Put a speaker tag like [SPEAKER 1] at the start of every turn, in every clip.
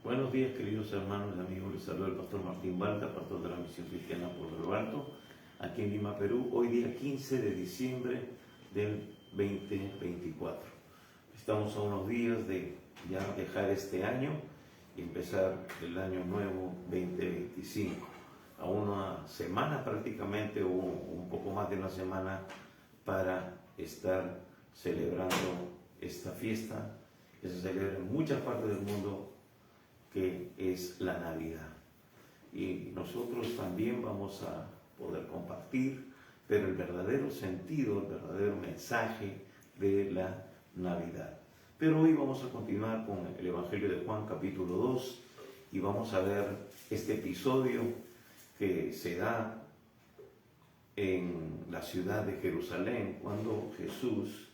[SPEAKER 1] Buenos días, queridos hermanos y amigos. Les saluda el pastor Martín Balta, pastor de la Misión Cristiana por lo Alto, aquí en Lima, Perú, hoy día 15 de diciembre del 2024. Estamos a unos días de ya dejar este año y empezar el año nuevo 2025. A una semana prácticamente, o un poco más de una semana, para estar celebrando esta fiesta que se celebra en muchas partes del mundo, que es la Navidad. Y nosotros también vamos a poder compartir, pero el verdadero sentido, el verdadero mensaje de la Navidad. Pero hoy vamos a continuar con el Evangelio de Juan, capítulo 2, y vamos a ver este episodio que se da en la ciudad de Jerusalén cuando Jesús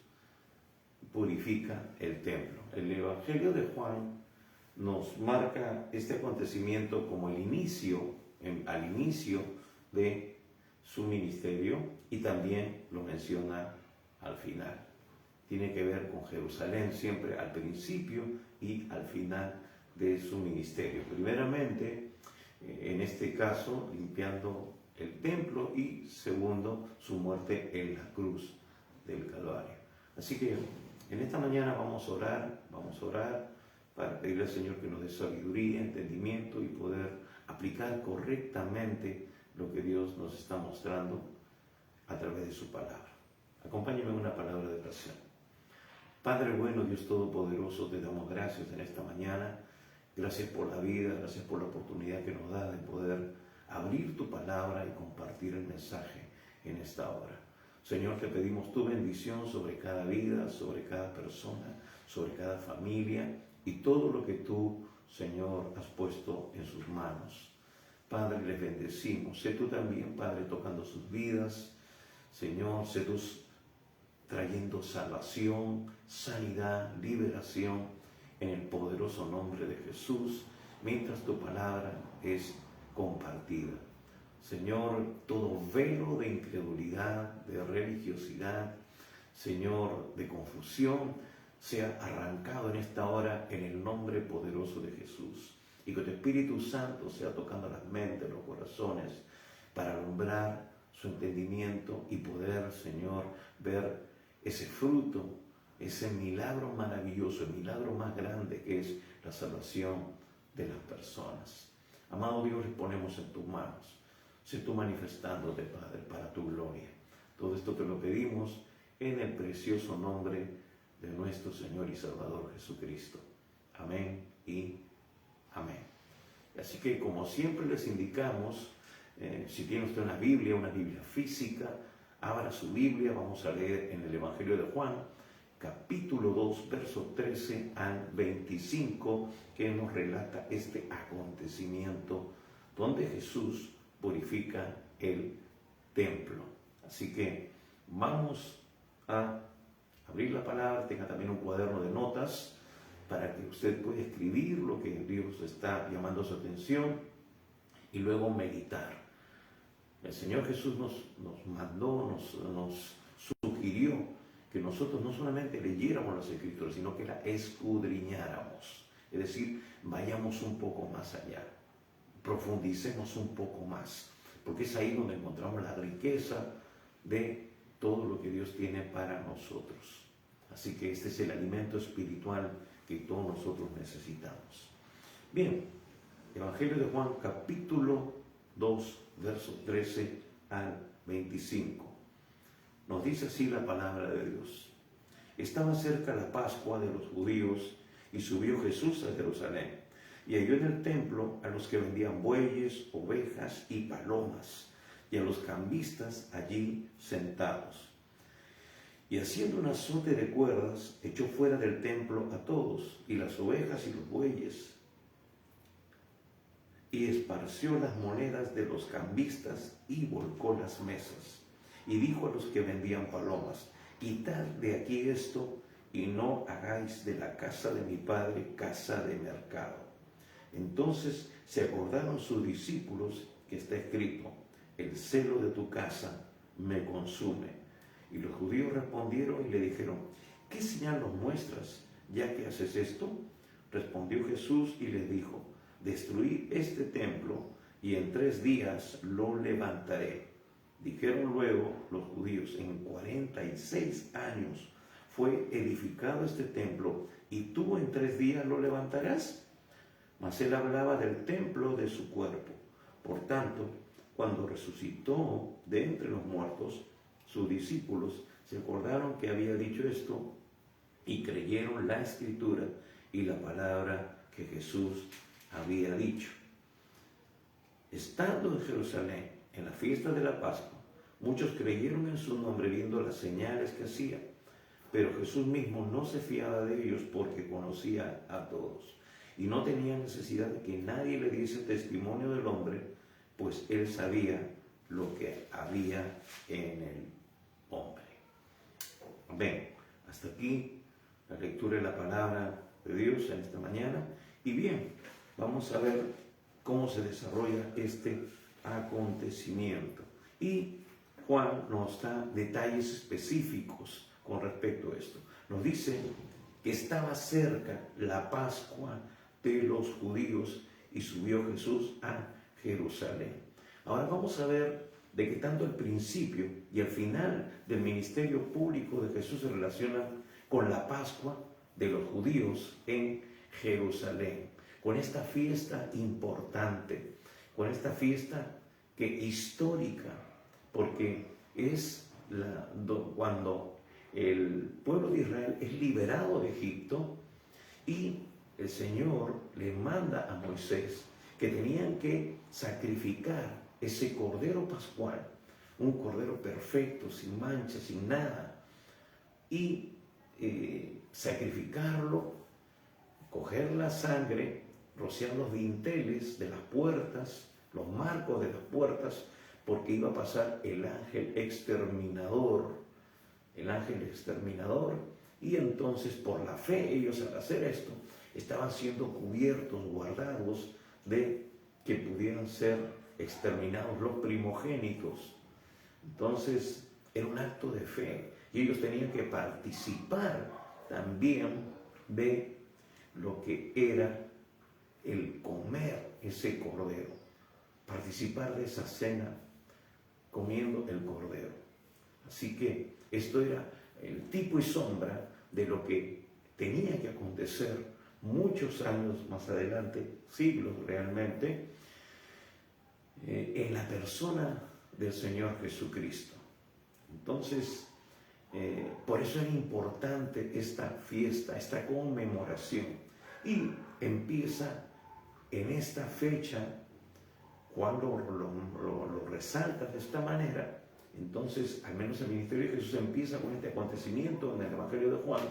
[SPEAKER 1] purifica el templo. El Evangelio de Juan nos marca este acontecimiento como al inicio de su ministerio, y también lo menciona al final. Tiene que ver con Jerusalén siempre al principio y al final de su ministerio. Primeramente, en este caso, limpiando el templo, y segundo, su muerte en la cruz del Calvario. Así que en esta mañana vamos a orar para pedirle al Señor que nos dé sabiduría, entendimiento y poder aplicar correctamente lo que Dios nos está mostrando a través de su palabra. Acompáñenme en una palabra de oración. Padre bueno, Dios Todopoderoso, te damos gracias en esta mañana. Gracias por la vida, gracias por la oportunidad que nos da de poder abrir tu palabra y compartir el mensaje en esta hora. Señor, te pedimos tu bendición sobre cada vida, sobre cada persona, sobre cada familia, y todo lo que tú, Señor, has puesto en sus manos. Padre, les bendecimos. Sé tú también, Padre, tocando sus vidas. Señor, sé tú trayendo salvación, sanidad, liberación, en el poderoso nombre de Jesús, mientras tu palabra es compartida. Señor, todo velo de incredulidad, de religiosidad, Señor, de confusión, sea arrancado en esta hora en el nombre poderoso de Jesús. Y que tu Espíritu Santo sea tocando las mentes, los corazones, para alumbrar su entendimiento y poder, Señor, ver ese fruto, ese milagro maravilloso, el milagro más grande que es la salvación de las personas. Amado Dios, les ponemos en tus manos. Sé tú manifestándote, Padre, para tu gloria. Todo esto te lo pedimos en el precioso nombre de nuestro Señor y Salvador Jesucristo. Amén y amén. Así que, como siempre les indicamos, si tiene usted una Biblia física, abra su Biblia. Vamos a leer en el Evangelio de Juan, capítulo 2, versos 13 al 25, que nos relata este acontecimiento donde Jesús purifica el templo. Así que vamos a abrir la palabra. Tenga también un cuaderno de notas para que usted pueda escribir lo que Dios está llamando su atención y luego meditar. El Señor Jesús nos mandó, nos sugirió que nosotros no solamente leyéramos las Escrituras, sino que las escudriñáramos. Es decir, vayamos un poco más allá, profundicemos un poco más, porque es ahí donde encontramos la riqueza de todo lo que Dios tiene para nosotros. Así que este es el alimento espiritual que todos nosotros necesitamos. Bien, Evangelio de Juan, capítulo 2, versos 13 al 25. Nos dice así la palabra de Dios. Estaba cerca la Pascua de los judíos, y subió Jesús a Jerusalén, y halló en el templo a los que vendían bueyes, ovejas y palomas, y a los cambistas allí sentados. Y haciendo un azote de cuerdas, echó fuera del templo a todos, y las ovejas y los bueyes, y esparció las monedas de los cambistas, y volcó las mesas. Y dijo a los que vendían palomas: quitad de aquí esto, y no hagáis de la casa de mi padre casa de mercado. Entonces se acordaron sus discípulos que está escrito: el celo de tu casa me consume. Y los judíos respondieron y le dijeron: ¿qué señal nos muestras, ya que haces esto? Respondió Jesús y les dijo: destruid este templo y en 3 días lo levantaré. Dijeron luego los judíos: en 46 años fue edificado este templo, y tú en 3 días lo levantarás. Mas él hablaba del templo de su cuerpo. Por tanto, cuando resucitó de entre los muertos, sus discípulos se acordaron que había dicho esto y creyeron la escritura y la palabra que Jesús había dicho. Estando en Jerusalén en la fiesta de la Pascua, muchos creyeron en su nombre viendo las señales que hacía, pero Jesús mismo no se fiaba de ellos porque conocía a todos y no tenía necesidad de que nadie le diese testimonio del hombre, pues él sabía lo que había en el hombre. Bien, hasta aquí la lectura de la palabra de Dios en esta mañana. Y bien, vamos a ver cómo se desarrolla este acontecimiento. Y Juan nos da detalles específicos con respecto a esto. Nos dice que estaba cerca la Pascua de los judíos y subió Jesús a Jerusalén. Ahora vamos a ver de qué tanto el principio y el final del ministerio público de Jesús se relaciona con la Pascua de los judíos en Jerusalén, con esta fiesta importante, con esta fiesta que histórica, porque es cuando el pueblo de Israel es liberado de Egipto y el Señor le manda a Moisés que tenían que sacrificar ese cordero pascual, un cordero perfecto, sin mancha, sin nada, y sacrificarlo, coger la sangre, rociar los dinteles de las puertas, los marcos de las puertas, porque iba a pasar el ángel exterminador, y entonces por la fe ellos al hacer esto estaban siendo cubiertos, guardados de que pudieran ser exterminados los primogénitos. Entonces era un acto de fe y ellos tenían que participar también de lo que era el comer ese cordero, participar de esa cena comiendo el cordero. Así que esto era el tipo y sombra de lo que tenía que acontecer muchos años más adelante, siglos realmente, en la persona del Señor Jesucristo. Entonces, por eso es importante esta fiesta, esta conmemoración. Y empieza en esta fecha, cuando lo resalta de esta manera. Entonces, al menos el ministerio de Jesús empieza con este acontecimiento en el Evangelio de Juan,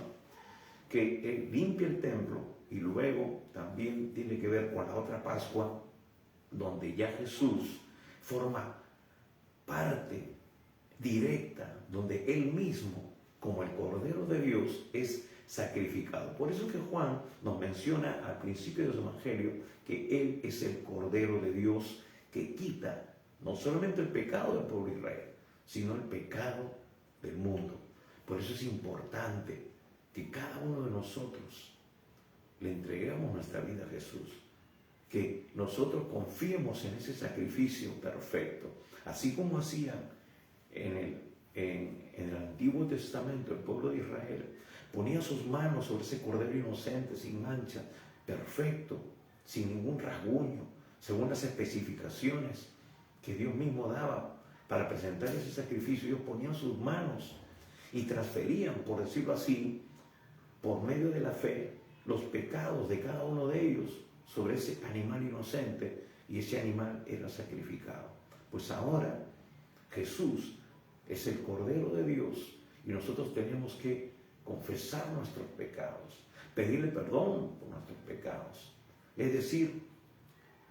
[SPEAKER 1] que él limpia el templo, y luego también tiene que ver con la otra Pascua, donde ya Jesús forma parte directa, donde él mismo, como el Cordero de Dios, es sacrificado. Por eso que Juan nos menciona al principio de su Evangelio que él es el Cordero de Dios que quita no solamente el pecado del pueblo de Israel, sino el pecado del mundo. Por eso es importante que cada uno de nosotros le entreguemos nuestra vida a Jesús, que nosotros confiemos en ese sacrificio perfecto, así como hacían en el Antiguo Testamento el pueblo de Israel. Ponía sus manos sobre ese cordero inocente, sin mancha, perfecto, sin ningún rasguño, según las especificaciones que Dios mismo daba para presentar ese sacrificio. Ellos ponían sus manos y transferían, por decirlo así, por medio de la fe, los pecados de cada uno de ellos sobre ese animal inocente, y ese animal era sacrificado. Pues ahora Jesús es el Cordero de Dios y nosotros tenemos que confesar nuestros pecados, pedirle perdón por nuestros pecados. Es decir,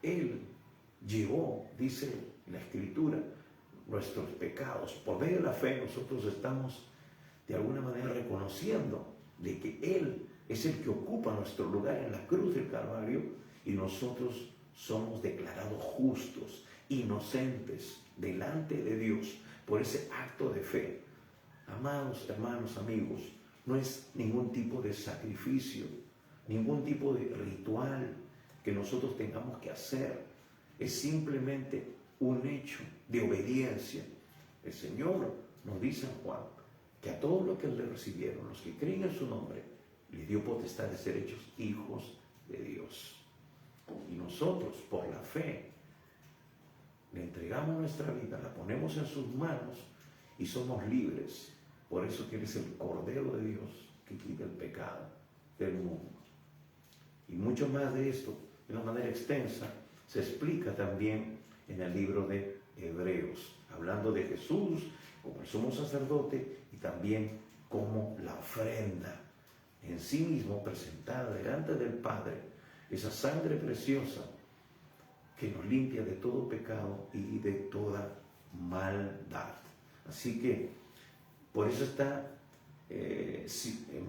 [SPEAKER 1] Él llevó, dice la Escritura, nuestros pecados. Por medio de la fe nosotros estamos de alguna manera reconociendo de que Él es el que ocupa nuestro lugar en la cruz del Calvario, y nosotros somos declarados justos, inocentes delante de Dios por ese acto de fe. Amados hermanos, amigos, no es ningún tipo de sacrificio, ningún tipo de ritual que nosotros tengamos que hacer. Es simplemente un hecho de obediencia. El Señor nos dice en Juan que a todos los que le recibieron, los que creen en su nombre, les dio potestad de ser hechos hijos de Dios. Y nosotros, por la fe, le entregamos nuestra vida, la ponemos en sus manos y somos libres. Por eso que Él es el Cordero de Dios que quita el pecado del mundo. Y mucho más de esto, de una manera extensa, se explica también en el libro de Hebreos, hablando de Jesús como el sumo sacerdote y también como la ofrenda en sí mismo presentada delante del Padre, esa sangre preciosa que nos limpia de todo pecado y de toda maldad. Así que por eso está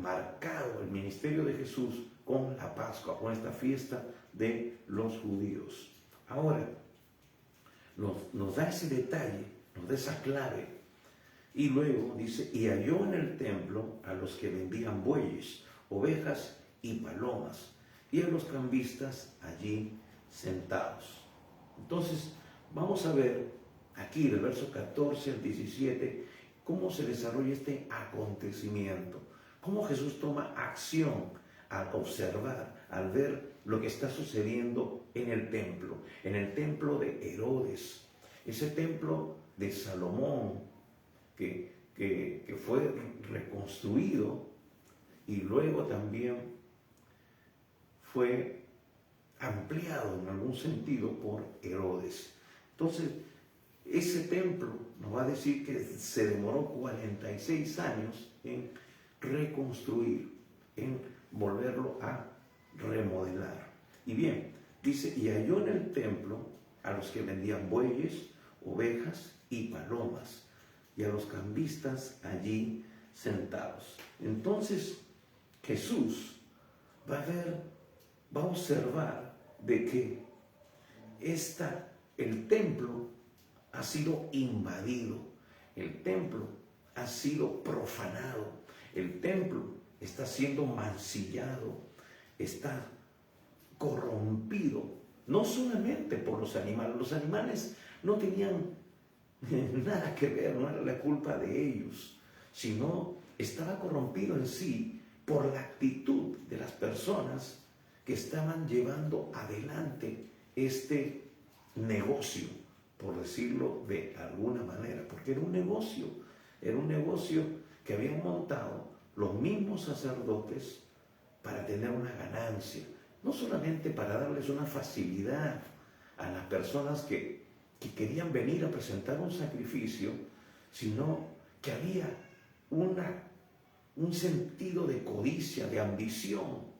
[SPEAKER 1] marcado el ministerio de Jesús con la Pascua, con esta fiesta de los judíos. Ahora, nos da ese detalle, nos da esa clave. Y luego dice, y halló en el templo a los que vendían bueyes, ovejas y palomas, y a los cambistas allí sentados. Entonces, vamos a ver aquí del verso 14 al 17, cómo se desarrolla este acontecimiento, cómo Jesús toma acción al observar, al ver lo que está sucediendo en el templo de Herodes, ese templo de Salomón que fue reconstruido y luego también fue ampliado en algún sentido por Herodes. Entonces, ese templo nos va a decir que se demoró 46 años en reconstruir, en volverlo a remodelar. Y bien, dice, y halló en el templo a los que vendían bueyes, ovejas y palomas, y a los cambistas allí sentados. Entonces, Jesús va a observar de que el templo ha sido invadido, el templo ha sido profanado, el templo está siendo mancillado, está corrompido, no solamente por los animales no tenían nada que ver, no era la culpa de ellos, sino estaba corrompido en sí por la actitud de las personas que estaban llevando adelante este negocio, por decirlo de alguna manera, porque era un negocio que habían montado los mismos sacerdotes para tener una ganancia, no solamente para darles una facilidad a las personas que querían venir a presentar un sacrificio, sino que había un sentido de codicia, de ambición,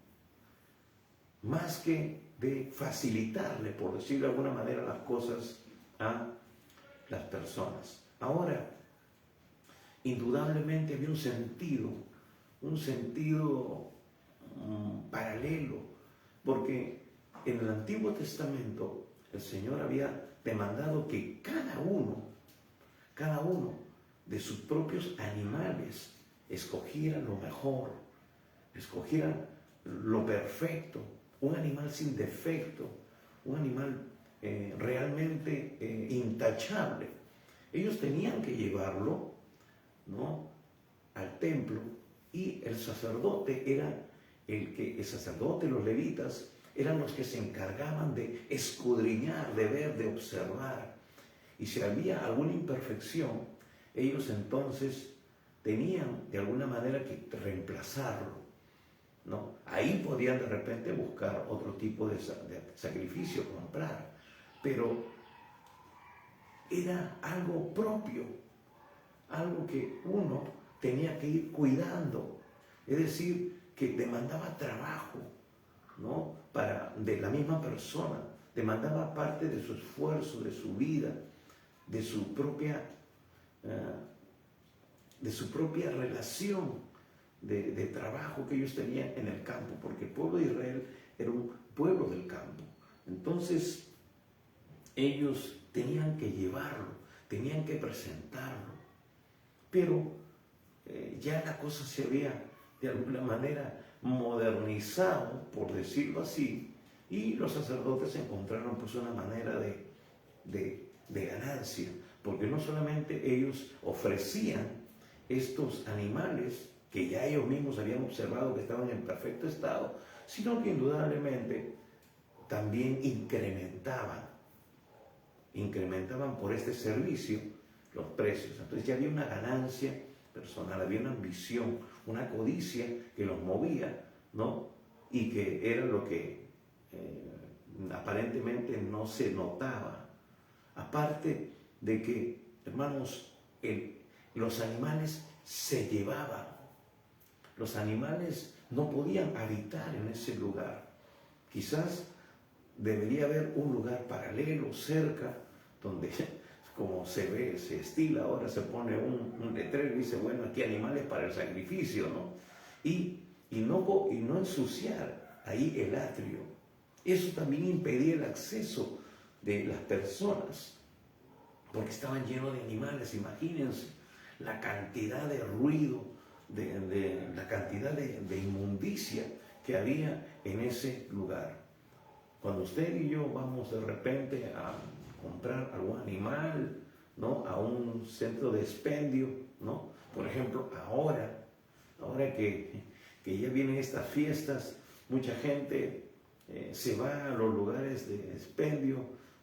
[SPEAKER 1] más que de facilitarle, por decirlo de alguna manera, las cosas a las personas. Ahora, indudablemente había un sentido paralelo, porque en el Antiguo Testamento el Señor había demandado que cada uno de sus propios animales escogiera lo mejor, escogiera lo perfecto, un animal sin defecto, un animal realmente intachable. Ellos tenían que llevarlo, ¿no?, al templo, y el sacerdote, los levitas, eran los que se encargaban de escudriñar, de ver, de observar. Y si había alguna imperfección, ellos entonces tenían de alguna manera que reemplazarlo, ¿no? Ahí podían de repente buscar otro tipo de sacrificio, comprar, pero era algo propio, algo que uno tenía que ir cuidando, es decir, que demandaba trabajo, ¿no?, de la misma persona, demandaba parte de su esfuerzo, de su vida, de su propia relación de trabajo que ellos tenían en el campo, porque el pueblo de Israel era un pueblo del campo. Entonces, ellos tenían que llevarlo, tenían que presentarlo, pero ya la cosa se había de alguna manera modernizado, por decirlo así, y los sacerdotes encontraron pues una manera de ganancia, porque no solamente ellos ofrecían estos animales que ya ellos mismos habían observado que estaban en perfecto estado, sino que indudablemente también incrementaban por este servicio los precios. Entonces ya había una ganancia personal, había una ambición, una codicia que los movía, ¿no? Y que era lo que aparentemente no se notaba. Aparte de que, hermanos, los animales se llevaban. Los animales no podían habitar en ese lugar. Quizás debería haber un lugar paralelo, cerca, donde, como se ve, se estila, ahora se pone un letrero y dice, bueno, aquí animales para el sacrificio, ¿no? Y no ensuciar ahí el atrio. Eso también impedía el acceso de las personas, porque estaban llenos de animales. Imagínense la cantidad de ruido, la cantidad de inmundicia que había en ese lugar. Cuando usted y yo vamos de repente a comprar algún animal, ¿no?, a un centro de expendio, ¿no? Por ejemplo, ahora que ya vienen estas fiestas, mucha gente se va a los lugares de expendio,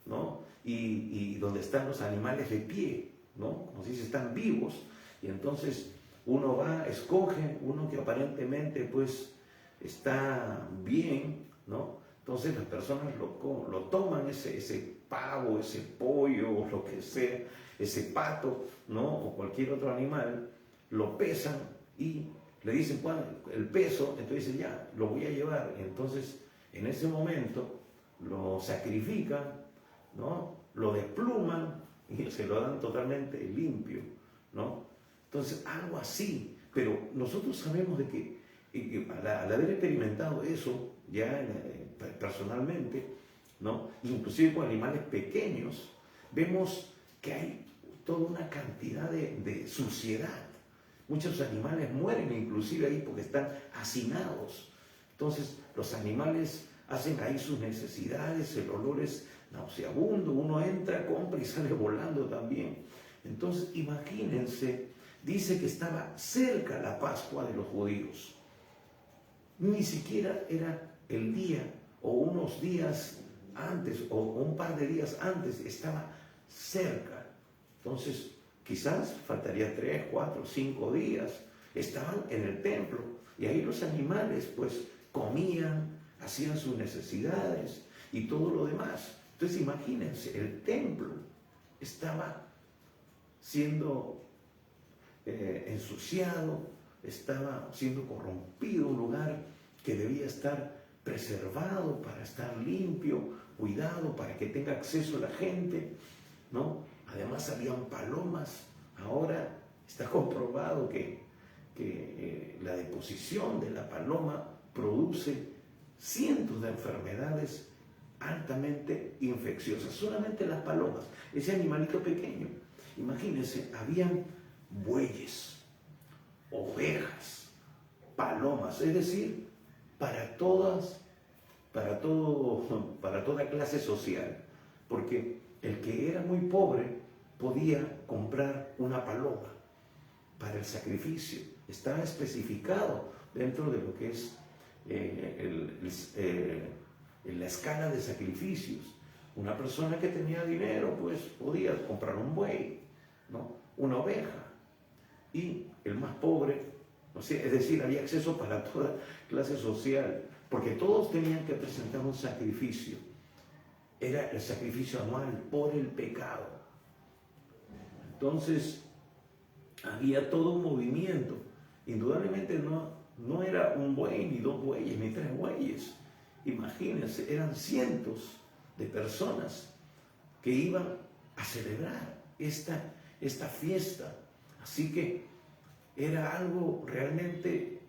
[SPEAKER 1] ¿no? Y donde están los animales de pie, ¿no? Como si están vivos. Y entonces uno va, escoge uno que aparentemente pues está bien, ¿no? Entonces las personas lo toman, ese pavo, ese pollo, o lo que sea, ese pato, ¿no?, o cualquier otro animal, lo pesan y le dicen cuál el peso, entonces dicen, ya, lo voy a llevar. Entonces en ese momento lo sacrifican, ¿no?, lo despluman y se lo dan totalmente limpio, ¿no? Entonces algo así, pero nosotros sabemos de que al haber experimentado eso ya personalmente, ¿no?, inclusive con animales pequeños, vemos que hay toda una cantidad de suciedad. Muchos animales mueren inclusive ahí porque están hacinados. Entonces los animales hacen ahí sus necesidades, el olor es nauseabundo, uno entra, compra y sale volando también. Entonces imagínense, dice que estaba cerca la Pascua de los judíos. Ni siquiera era el día o unos días antes o un par de días antes, estaba cerca. Entonces quizás faltaría 3, 4, 5 días. Estaban en el templo y ahí los animales pues comían, hacían sus necesidades y todo lo demás. Entonces imagínense, el templo estaba siendo ensuciado, estaba siendo corrompido, un lugar que debía estar preservado para estar limpio, cuidado, para que tenga acceso la gente, ¿no? Además habían palomas. Ahora está comprobado que la deposición de la paloma produce cientos de enfermedades altamente infecciosas. Solamente las palomas, ese animalito pequeño. Imagínense, habían bueyes, ovejas, palomas, es decir, para toda clase social, porque el que era muy pobre podía comprar una paloma para el sacrificio. Estaba especificado dentro de lo que es la escala de sacrificios. Una persona que tenía dinero pues podía comprar un buey, ¿no?, una oveja, y el más pobre, o sea, es decir, había acceso para toda clase social, porque todos tenían que presentar un sacrificio. Era el sacrificio anual por el pecado. Entonces había todo un movimiento. Indudablemente no era un buey, ni 2 bueyes, ni 3 bueyes. Imagínense, eran cientos de personas que iban a celebrar esta fiesta. Así que era algo realmente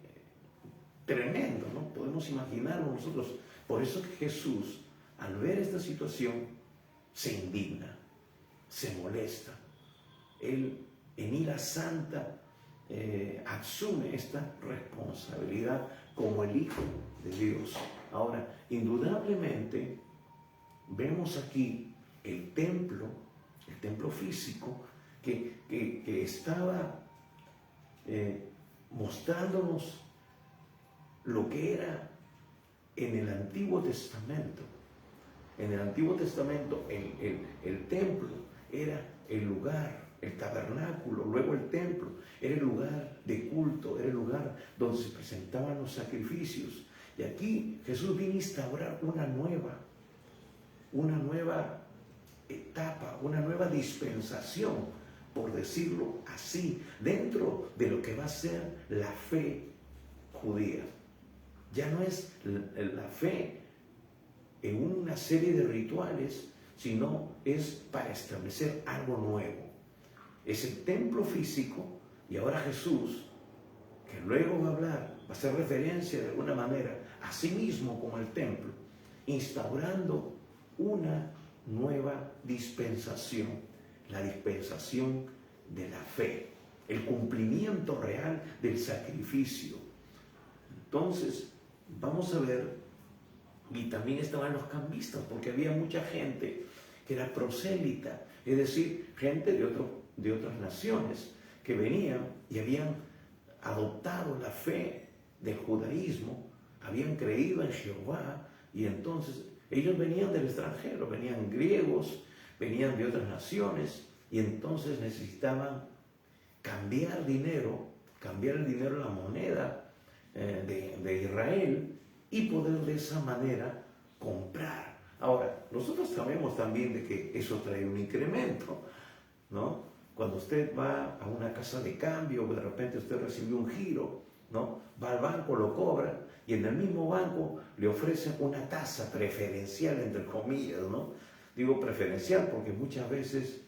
[SPEAKER 1] tremendo, ¿no? Podemos imaginarlo nosotros. Por eso que Jesús, al ver esta situación, se indigna, se molesta. Él, en ira santa, asume esta responsabilidad como el Hijo de Dios. Ahora, indudablemente, vemos aquí el templo físico que estaba mostrándonos lo que era en el Antiguo Testamento. En el Antiguo Testamento el templo era el lugar, el tabernáculo, luego el templo, era el lugar de culto, era el lugar donde se presentaban los sacrificios. Y aquí Jesús viene a instaurar una nueva etapa, una nueva dispensación, por decirlo así, dentro de lo que va a ser la fe judía. Ya no es la fe en una serie de rituales, sino es para establecer algo nuevo. Es el templo físico, y ahora Jesús, que luego va a hablar, va a hacer referencia de alguna manera a sí mismo como el templo, instaurando una nueva dispensación, la dispensación de la fe, el cumplimiento real del sacrificio. Entonces, vamos a ver, y también estaban los cambistas, porque había mucha gente que era prosélita, es decir, gente de otras naciones que venían y habían adoptado la fe del judaísmo, habían creído en Jehová, y entonces ellos venían del extranjero, venían griegos, venían de otras naciones, y entonces necesitaban cambiar el dinero, la moneda de Israel, y poder de esa manera comprar. Ahora, nosotros sabemos también de que eso trae un incremento, ¿no? Cuando usted va a una casa de cambio, de repente usted recibió un giro, ¿no? Va al banco, lo cobra, y en el mismo banco le ofrecen una tasa preferencial, entre comillas, ¿no? Digo preferencial porque muchas veces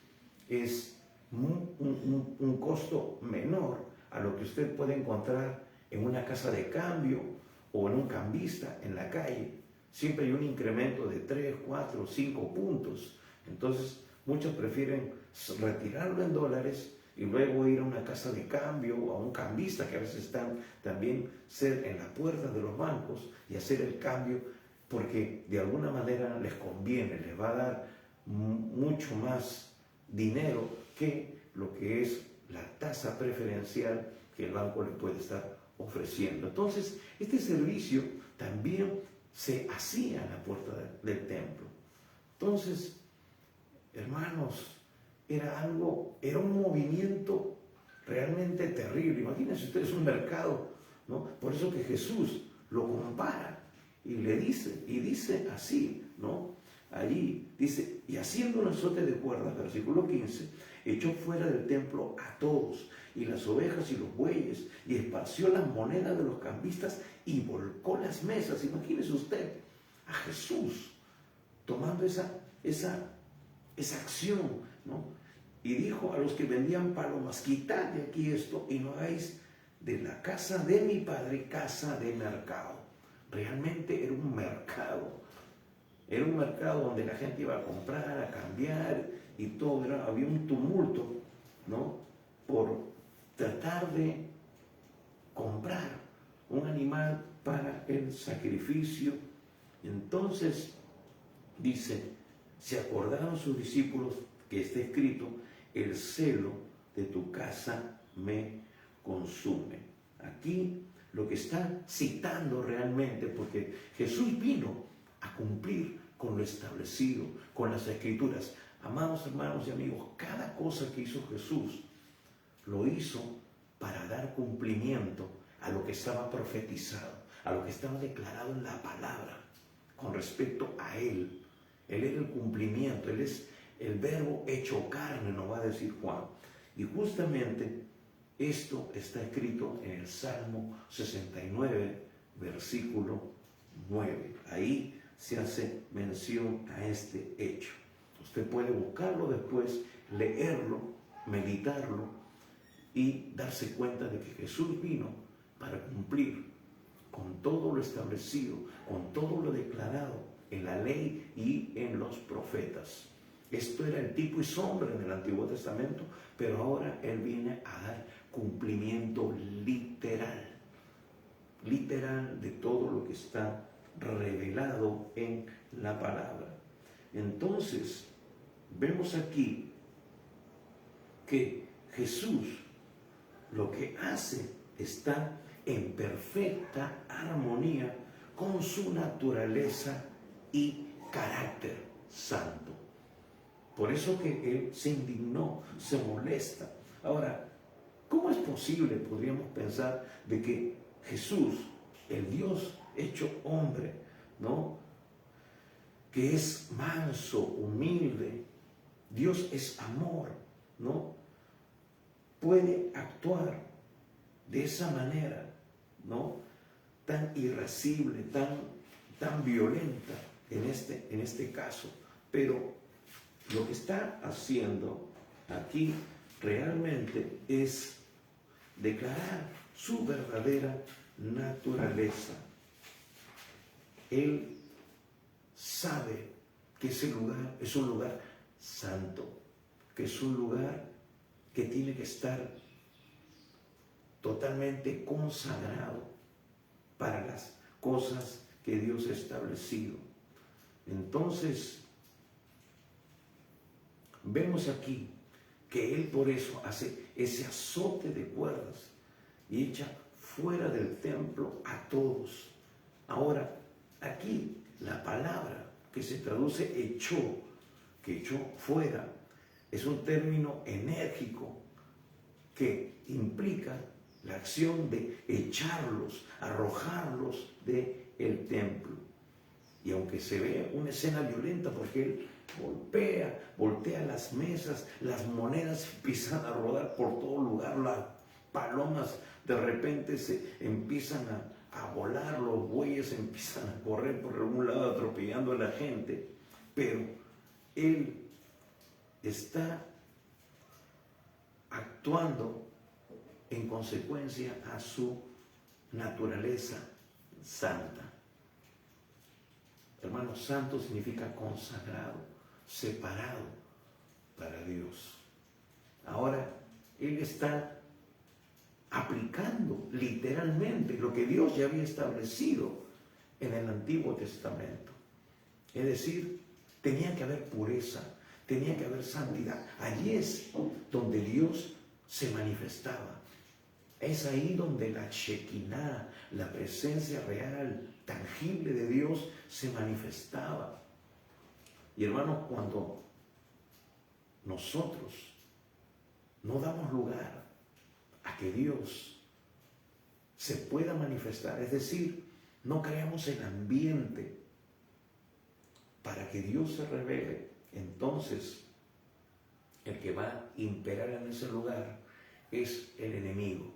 [SPEAKER 1] es un costo menor a lo que usted puede encontrar en una casa de cambio o en un cambista en la calle. Siempre hay un incremento de 3, 4, 5 puntos. Entonces, muchos prefieren retirarlo en dólares y luego ir a una casa de cambio o a un cambista, que a veces están también en la puerta de los bancos, y hacer el cambio, porque de alguna manera les conviene, les va a dar mucho más dinero que lo que es la tasa preferencial que el banco le puede estar ofreciendo. Entonces, este servicio también se hacía en la puerta del templo. Entonces, hermanos, era un movimiento realmente terrible. Imagínense ustedes un mercado, ¿no? Por eso que Jesús lo compara y dice así, ¿no? Allí dice, y haciendo un azote de cuerdas, versículo 15, echó fuera del templo a todos, y las ovejas y los bueyes, y esparció las monedas de los cambistas, y volcó las mesas. Imagínese usted a Jesús tomando esa acción, ¿no? Y dijo a los que vendían palomas, quitad de aquí esto, y no hagáis de la casa de mi padre casa de mercado. Realmente era un mercado. Era un mercado donde la gente iba a comprar, a cambiar, y todo. Había un tumulto, ¿no? Por tratar de comprar un animal para el sacrificio. Entonces, dice, se acordaron sus discípulos que está escrito, el celo de tu casa me consume. Aquí lo que está citando realmente, porque Jesús vino a cumplir con lo establecido, con las escrituras. Amados hermanos y amigos, cada cosa que hizo Jesús lo hizo para dar cumplimiento a lo que estaba profetizado, a lo que estaba declarado en la palabra con respecto a Él. Él es el cumplimiento, Él es el verbo hecho carne, nos va a decir Juan. Y justamente esto está escrito en el Salmo 69, versículo 9. Ahí se hace mención a este hecho. Usted puede buscarlo después, leerlo, meditarlo y darse cuenta de que Jesús vino para cumplir con todo lo establecido, con todo lo declarado en la ley y en los profetas. Esto era el tipo y sombra en el Antiguo Testamento, pero ahora Él viene a dar cumplimiento literal de todo lo que está revelado en la palabra. Entonces, vemos aquí que Jesús lo que hace está en perfecta armonía con su naturaleza y carácter santo. Por eso que Él se indignó, se molesta. Ahora, ¿cómo es posible, podríamos pensar, de que Jesús, el Dios hecho hombre, ¿no?, que es manso, humilde, Dios es amor, ¿no?, puede actuar de esa manera, ¿no?, tan irascible, tan violenta en este caso? Pero lo que está haciendo aquí realmente es declarar su verdadera naturaleza. Él sabe que ese lugar es un lugar santo, que es un lugar que tiene que estar totalmente consagrado para las cosas que Dios ha establecido. Entonces, vemos aquí que Él por eso hace ese azote de cuerdas y echa fuera del templo a todos. Ahora, aquí la palabra que se traduce echó, que echó fuera, es un término enérgico que implica la acción de echarlos, arrojarlos del templo. Y aunque se ve una escena violenta porque Él voltea las mesas, las monedas empiezan a rodar por todo lugar, las palomas de repente se empiezan a volar, los bueyes empiezan a correr por algún lado atropellando a la gente, pero Él está actuando en consecuencia a su naturaleza santa. Hermano, santo significa consagrado, separado para Dios. Ahora, Él está aplicando literalmente lo que Dios ya había establecido en el Antiguo Testamento. Es decir, tenía que haber pureza, tenía que haber santidad. Allí es donde Dios se manifestaba. Es ahí donde la Shekinah, la presencia real, tangible de Dios, se manifestaba. Y hermanos, cuando nosotros no damos lugar a que Dios se pueda manifestar, es decir, no creamos el ambiente para que Dios se revele, entonces el que va a imperar en ese lugar es el enemigo.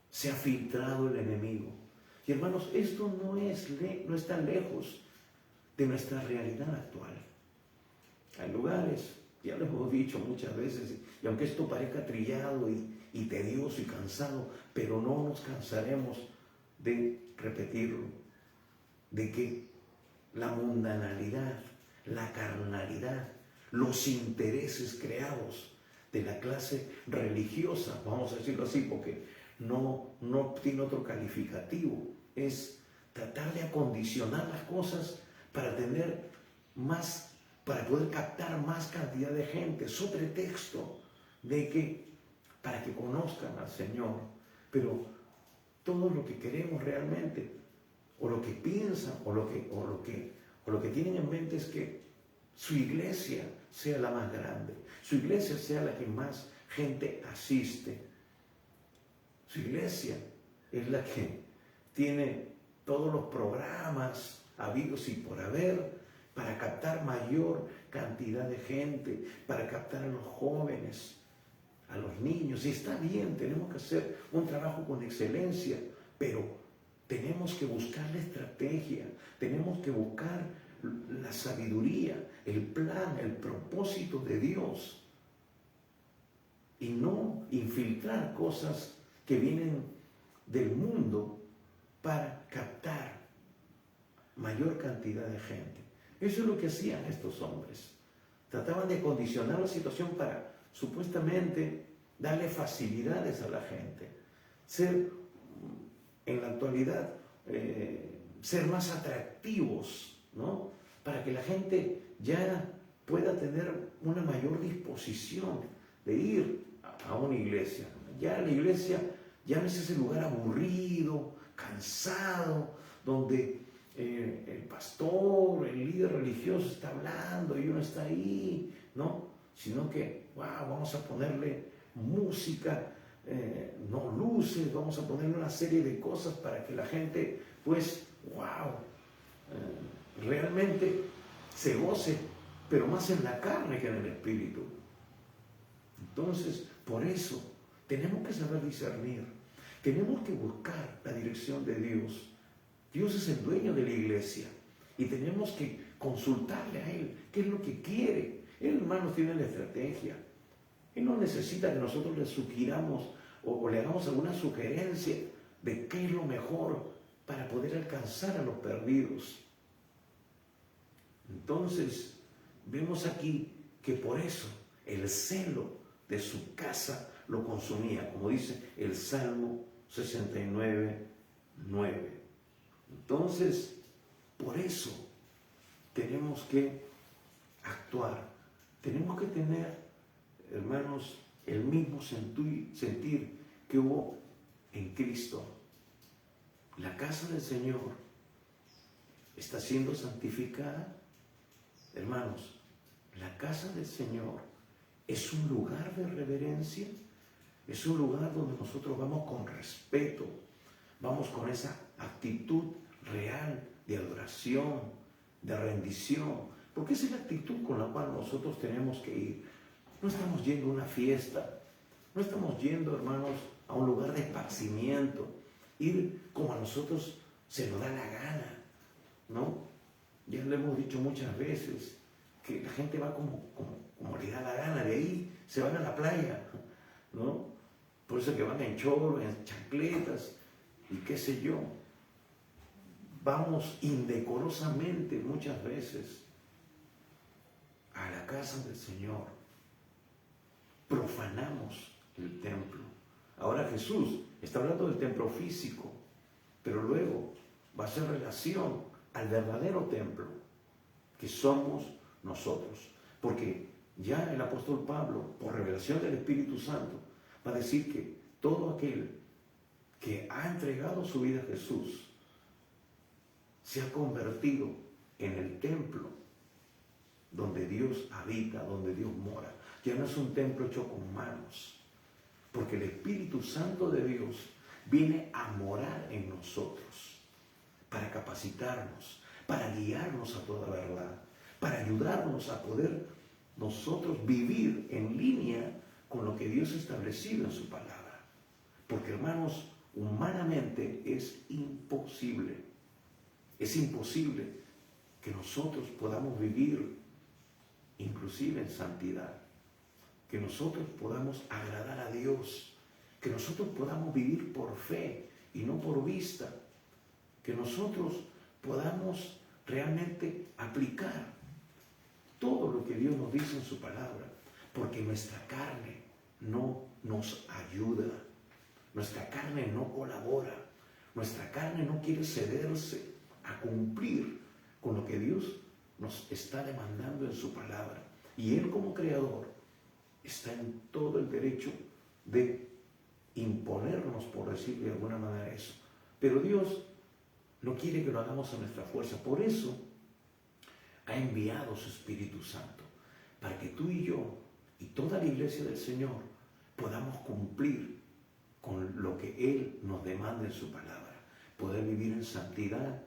[SPEAKER 1] Se ha filtrado el enemigo. Y hermanos, esto no es tan lejos de nuestra realidad actual. Hay lugares, ya lo hemos dicho muchas veces, y aunque esto parezca trillado y tedioso y cansado, pero no nos cansaremos de repetirlo, de que la mundanalidad, la carnalidad, los intereses creados de la clase religiosa, vamos a decirlo así, porque no tiene otro calificativo, es tratar de acondicionar las cosas para tener más, para poder captar más cantidad de gente, sobre texto de que para que conozcan al Señor. Pero todo lo que queremos realmente, o lo que piensan, o lo que tienen en mente es que su iglesia sea la más grande, su iglesia sea la que más gente asiste. Su iglesia es la que tiene todos los programas habidos y por haber para captar mayor cantidad de gente, para captar a los jóvenes, a los niños. Y está bien, tenemos que hacer un trabajo con excelencia, pero tenemos que buscar la estrategia, tenemos que buscar la sabiduría, el plan, el propósito de Dios, y no infiltrar cosas que vienen del mundo para captar mayor cantidad de gente. Eso es lo que hacían estos hombres. Trataban de condicionar la situación para supuestamente darle facilidades a la gente, ser, en la actualidad, ser más atractivos, ¿no? Para que la gente ya pueda tener una mayor disposición de ir a una iglesia. Ya la iglesia ya no es ese lugar aburrido, cansado, donde el pastor, el líder religioso está hablando y uno está ahí, ¿no? Sino que, wow, vamos a ponerle música, no luces, vamos a ponerle una serie de cosas para que la gente, pues, wow, realmente se goce, pero más en la carne que en el espíritu. Entonces, por eso, tenemos que saber discernir, tenemos que buscar la dirección de Dios. Dios es el dueño de la iglesia y tenemos que consultarle a Él qué es lo que quiere. Él, hermanos, tiene la estrategia. Él no necesita que nosotros le sugiramos o le hagamos alguna sugerencia de qué es lo mejor para poder alcanzar a los perdidos. Entonces, vemos aquí que por eso el celo de su casa lo consumía, como dice el Salmo 69, 9. Entonces, por eso tenemos que actuar, tenemos que tener, hermanos, el mismo sentir que hubo en Cristo. La casa del Señor está siendo santificada. Hermanos, la casa del Señor es un lugar de reverencia, es un lugar donde nosotros vamos con respeto, vamos con esa actitud real de adoración, de rendición, porque esa es la actitud con la cual nosotros tenemos que ir. No estamos yendo a una fiesta, no estamos yendo, hermanos, a un lugar de esparcimiento, ir como a nosotros se nos da la gana, ¿no? Ya lo hemos dicho muchas veces, que la gente va como le da la gana, de ahí se van a la playa, ¿no? Por eso que van en cholo, en chancletas y qué sé yo. Vamos indecorosamente muchas veces a la casa del Señor. Profanamos el templo. Ahora Jesús está hablando del templo físico, pero luego va a hacer relación al verdadero templo, que somos nosotros. Porque ya el apóstol Pablo, por revelación del Espíritu Santo, va a decir que todo aquel que ha entregado su vida a Jesús se ha convertido en el templo donde Dios habita, donde Dios mora. Ya no es un templo hecho con manos, porque el Espíritu Santo de Dios viene a morar en nosotros para capacitarnos, para guiarnos a toda verdad, para ayudarnos a poder nosotros vivir en línea con lo que Dios ha establecido en su palabra. Porque, hermanos, humanamente es imposible que nosotros podamos vivir inclusive en santidad, que nosotros podamos agradar a Dios, que nosotros podamos vivir por fe y no por vista, que nosotros podamos realmente aplicar todo lo que Dios nos dice en su palabra, porque nuestra carne no nos ayuda, nuestra carne no colabora, nuestra carne no quiere cederse a cumplir con lo que Dios nos está demandando en su palabra. Y Él, como creador, está en todo el derecho de imponernos, por decirlo de alguna manera, eso. Pero Dios no quiere que lo hagamos a nuestra fuerza. Por eso ha enviado su Espíritu Santo, para que tú y yo y toda la iglesia del Señor podamos cumplir con lo que Él nos demanda en su palabra. Poder vivir en santidad,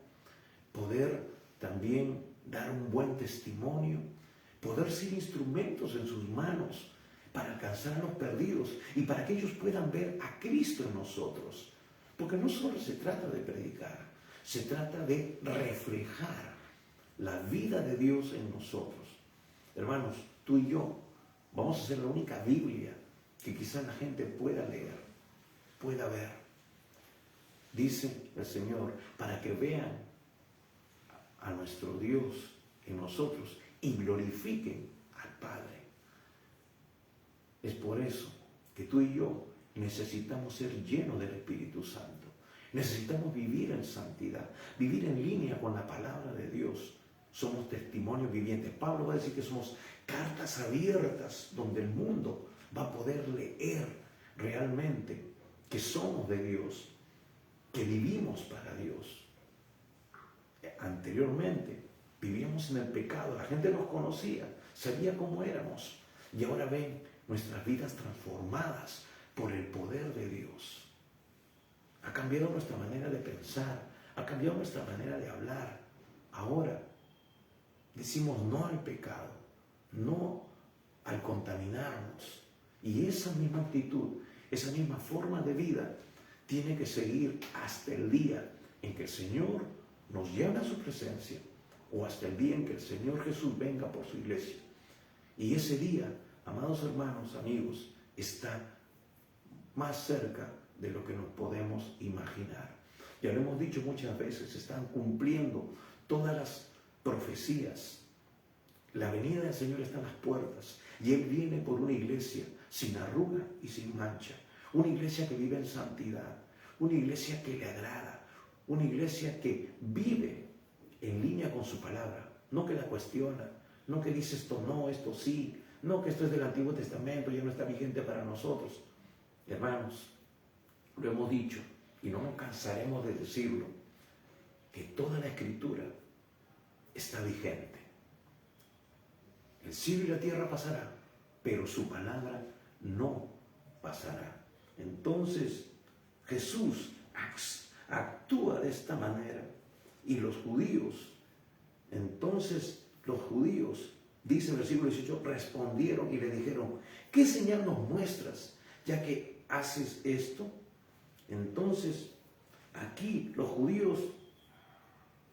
[SPEAKER 1] poder también dar un buen testimonio, poder ser instrumentos en sus manos para alcanzar a los perdidos y para que ellos puedan ver a Cristo en nosotros. Porque no solo se trata de predicar, se trata de reflejar la vida de Dios en nosotros. Hermanos, tú y yo vamos a ser la única Biblia que quizá la gente pueda leer, pueda ver. Dice el Señor, para que vean a nuestro Dios en nosotros y glorifiquen al Padre. Es por eso que tú y yo necesitamos ser llenos del Espíritu Santo. Necesitamos vivir en santidad, vivir en línea con la palabra de Dios. Somos testimonios vivientes. Pablo va a decir que somos cartas abiertas donde el mundo va a poder leer realmente que somos de Dios, que vivimos para Dios. Anteriormente vivíamos en el pecado, la gente nos conocía, sabía cómo éramos, y ahora ven nuestras vidas transformadas por el poder de Dios. Ha cambiado nuestra manera de pensar, ha cambiado nuestra manera de hablar. Ahora decimos no al pecado, no al contaminarnos. Y esa misma actitud, esa misma forma de vida tiene que seguir hasta el día en que el Señor nos lleve a su presencia, o hasta el día en que el Señor Jesús venga por su iglesia. Y ese día, amados hermanos, amigos, está más cerca de lo que nos podemos imaginar. Ya lo hemos dicho muchas veces, se están cumpliendo todas las profecías. La venida del Señor está a las puertas y Él viene por una iglesia sin arruga y sin mancha. Una iglesia que vive en santidad, una iglesia que le agrada, una iglesia que vive en línea con su palabra, no que la cuestiona, no que dice esto no, esto sí, no que esto es del Antiguo Testamento, ya no está vigente para nosotros. Hermanos, lo hemos dicho y no nos cansaremos de decirlo, que toda la Escritura está vigente. El cielo y la tierra pasará, pero su palabra no pasará. Entonces, Jesús actúa de esta manera y los judíos, dice el versículo 18, respondieron y le dijeron, ¿qué señal nos muestras ya que haces esto? Entonces, aquí los judíos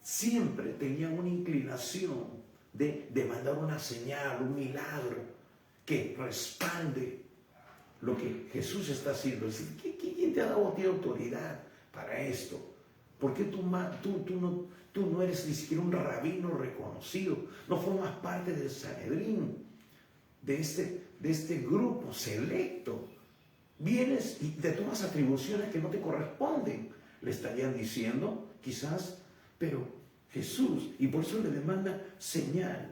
[SPEAKER 1] siempre tenían una inclinación de demandar una señal, un milagro que respalde lo que Jesús está haciendo. Es decir, ¿quién te ha dado a ti autoridad para esto? ¿Por qué tú no eres ni siquiera un rabino reconocido? No formas parte del Sanedrín, de este grupo selecto. Vienes y te tomas atribuciones que no te corresponden. Le estarían diciendo, quizás, pero Jesús, y por eso le demanda señal.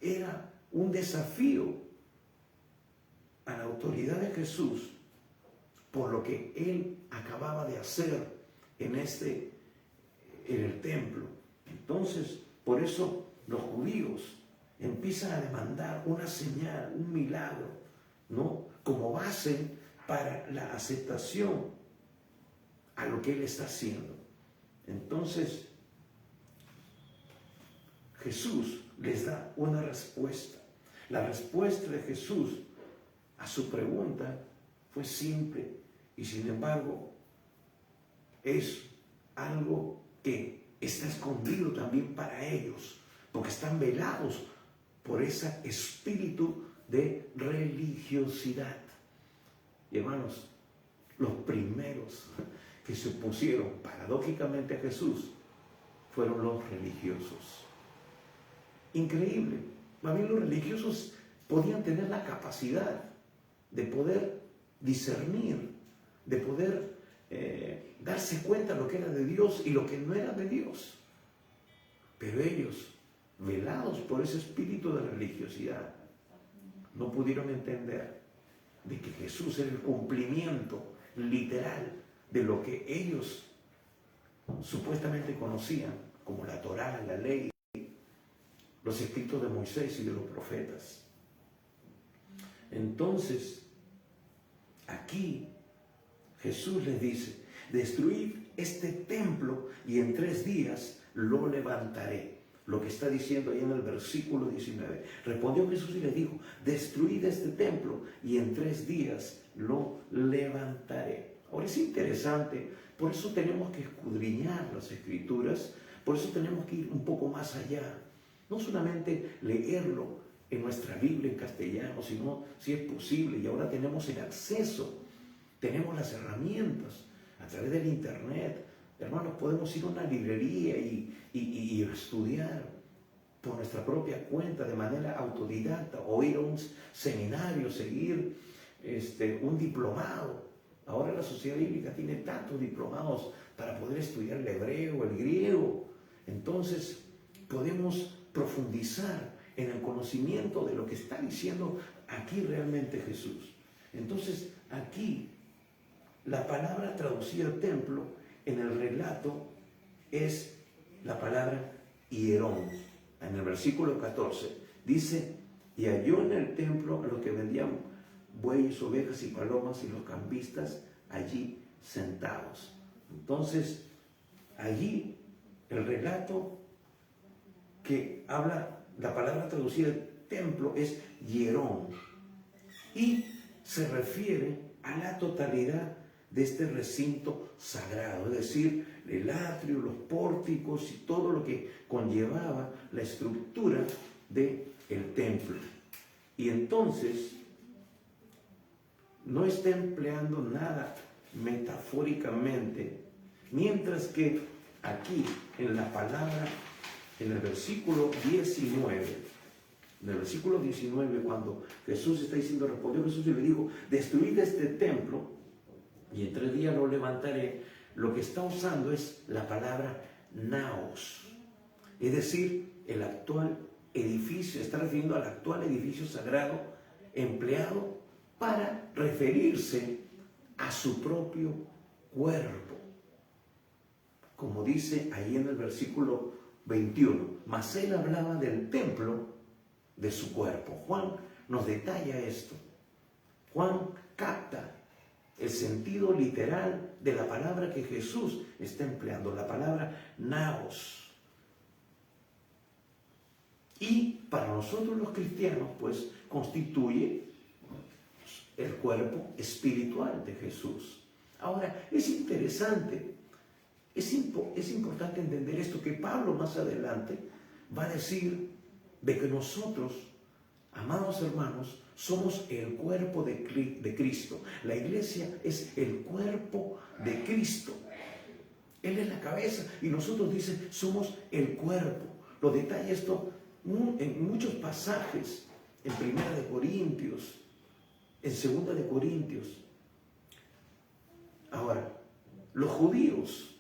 [SPEAKER 1] Era un desafío a la autoridad de Jesús por lo que Él acababa de hacer en el templo. Entonces, por eso los judíos empiezan a demandar una señal, un milagro, ¿no? Como base para la aceptación a lo que Él está haciendo. Entonces, Jesús les da una respuesta. La respuesta de Jesús a su pregunta fue simple y sin embargo es algo que está escondido también para ellos, porque están velados por ese espíritu de religiosidad. Y hermanos, los primeros que se opusieron paradójicamente a Jesús fueron los religiosos. Increíble. Más bien los religiosos podían tener la capacidad de poder discernir, de poder darse cuenta de lo que era de Dios y lo que no era de Dios. Pero ellos, velados por ese espíritu de religiosidad, no pudieron entender de que Jesús era el cumplimiento literal de lo que ellos supuestamente conocían como la Torá, la ley, los escritos de Moisés y de los profetas. Entonces, aquí Jesús les dice, destruid este templo y en 3 días lo levantaré. Lo que está diciendo ahí en el versículo 19. Respondió Jesús y les dijo, destruid este templo y en 3 días lo levantaré. Ahora es interesante, por eso tenemos que escudriñar las Escrituras, por eso tenemos que ir un poco más allá. No solamente leerlo en nuestra Biblia en castellano, sino, si es posible, y ahora tenemos el acceso, tenemos las herramientas a través del internet. Hermanos, podemos ir a una librería y estudiar. por nuestra propia cuenta, de manera autodidacta, o ir a un seminario, seguir un diplomado. Ahora la sociedad bíblica tiene tantos diplomados para poder estudiar el hebreo, el griego. Entonces podemos profundizar en el conocimiento de lo que está diciendo aquí realmente Jesús. Entonces aquí la palabra traducida al templo en el relato es la palabra hierón. En el versículo 14 dice: y halló en el templo a los que vendían bueyes, ovejas y palomas y los cambistas allí sentados. Entonces allí el relato que habla, la palabra traducida al templo es hierón, y se refiere a la totalidad de este recinto sagrado, es decir, el atrio, los pórticos y todo lo que conllevaba la estructura del templo. Y entonces no está empleando nada metafóricamente, mientras que aquí en la palabra, en el versículo 19, cuando Jesús está diciendo, respondió Jesús y le dijo: destruid este templo y en 3 días lo levantaré, lo que está usando es la palabra naos, es decir, el actual edificio, está refiriendo al actual edificio sagrado empleado para referirse a su propio cuerpo. Como dice ahí en el versículo 21, mas él hablaba del templo de su cuerpo. Juan nos detalla esto. Juan capta el sentido literal de la palabra que Jesús está empleando, la palabra naos. Y para nosotros los cristianos, pues, constituye el cuerpo espiritual de Jesús. Ahora, es interesante, es importante entender esto, que Pablo más adelante va a decir de que nosotros, amados hermanos, somos el cuerpo de Cristo. La iglesia es el cuerpo de Cristo. Él es la cabeza y nosotros, dice, somos el cuerpo. Lo detalla esto en muchos pasajes, en 1 de Corintios, en 2 de Corintios. Ahora, los judíos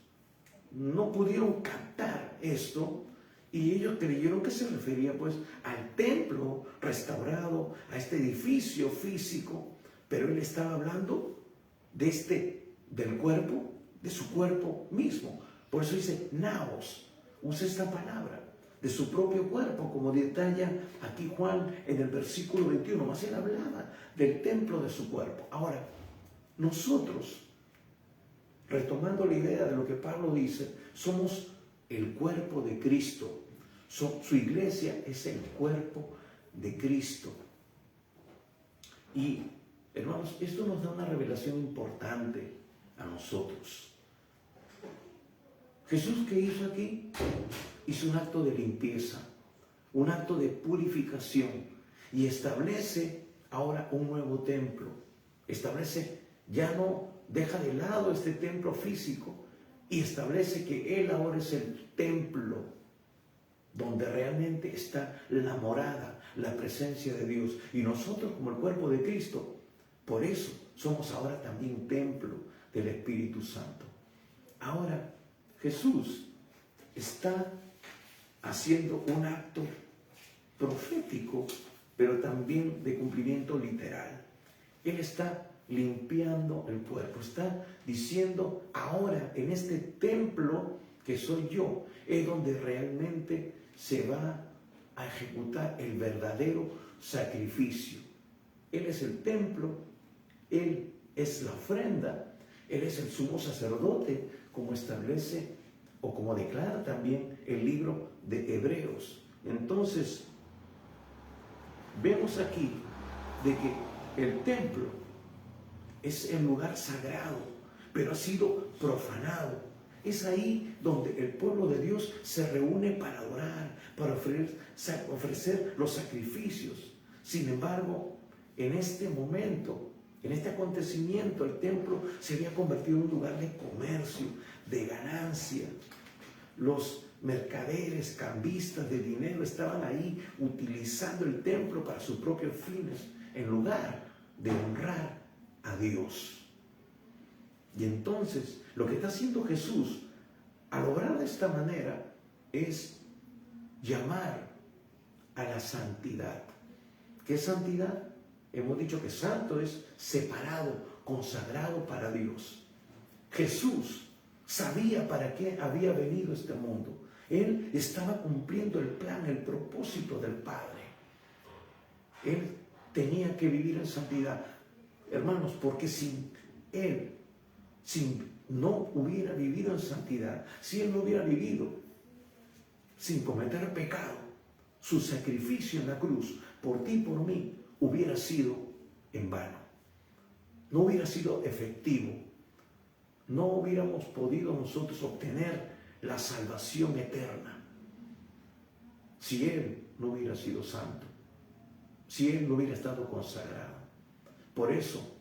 [SPEAKER 1] no pudieron captar esto y ellos creyeron que se refería pues al templo restaurado, a este edificio físico, pero él estaba hablando del cuerpo, de su cuerpo mismo. Por eso dice naos, usa esta palabra, de su propio cuerpo, como detalla aquí Juan en el versículo 21, más él hablaba del templo de su cuerpo. Ahora, nosotros, retomando la idea de lo que Pablo dice, somos el cuerpo de Cristo. Su iglesia es el cuerpo de Cristo. Y, hermanos, esto nos da una revelación importante a nosotros. Jesús, ¿qué hizo aquí? Hizo un acto de limpieza, un acto de purificación, y establece ahora un nuevo templo. Ya no deja de lado este templo físico y establece que Él ahora es el templo donde realmente está la morada, la presencia de Dios. Y nosotros, como el cuerpo de Cristo, por eso somos ahora también templo del Espíritu Santo. Ahora, Jesús está haciendo un acto profético, pero también de cumplimiento literal. Él está limpiando el cuerpo, está diciendo: ahora en este templo que soy yo, es donde realmente se va a ejecutar el verdadero sacrificio. Él es el templo, Él es la ofrenda, Él es el sumo sacerdote, como establece o como declara también el libro de Hebreos. Entonces, vemos aquí de que el templo es el lugar sagrado, pero ha sido profanado. Es ahí donde el pueblo de Dios se reúne para adorar, para ofrecer los sacrificios. Sin embargo, en este momento, en este acontecimiento, el templo se había convertido en un lugar de comercio, de ganancia. Los
[SPEAKER 2] mercaderes, cambistas de dinero estaban ahí utilizando el templo para sus propios fines en lugar de honrar a Dios. Y entonces lo que está haciendo Jesús al obrar de esta manera es llamar a la santidad. ¿Qué es santidad? Hemos dicho que santo es separado, consagrado para Dios. Jesús sabía para qué había venido a este mundo. Él estaba cumpliendo el plan, el propósito del Padre. Él tenía que vivir en santidad. Hermanos, porque si no hubiera vivido en santidad, si Él no hubiera vivido sin cometer pecado, su sacrificio en la cruz, por ti y por mí, hubiera sido en vano. No hubiera sido efectivo. No hubiéramos podido nosotros obtener la salvación eterna si Él no hubiera sido santo, si Él no hubiera estado consagrado. Por eso,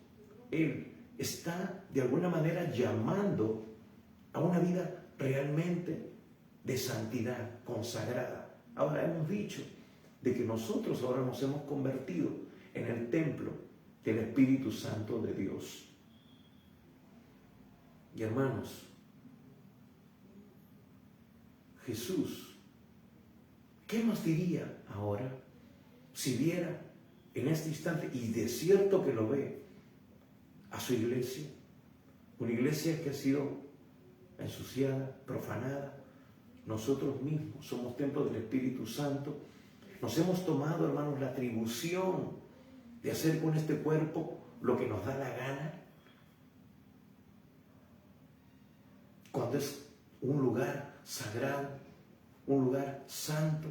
[SPEAKER 2] Él está de alguna manera llamando a una vida realmente de santidad, consagrada. Ahora hemos dicho de que nosotros ahora nos hemos convertido en el templo del Espíritu Santo de Dios. Y hermanos, Jesús, ¿qué nos diría ahora si viera en este instante, y de cierto que lo ve, a su iglesia? Una iglesia que ha sido ensuciada, profanada. Nosotros mismos somos templo del Espíritu Santo. Nos hemos tomado, hermanos, la atribución de hacer con este cuerpo lo que nos da la gana, cuando es un lugar sagrado, un lugar santo.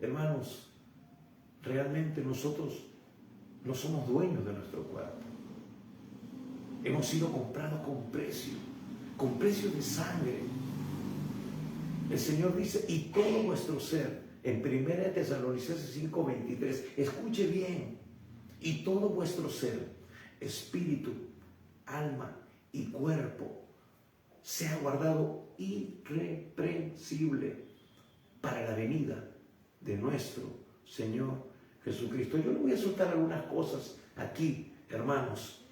[SPEAKER 2] Hermanos, realmente nosotros no somos dueños de nuestro cuerpo. Hemos sido comprados con precio de sangre. El Señor dice, y todo vuestro ser, en 1 Tesalonicenses 5:23, escuche bien, y todo vuestro ser, espíritu, alma y cuerpo, sea guardado irreprensible para la venida de nuestro Señor Jesucristo. Yo le voy a soltar algunas cosas aquí, hermanos,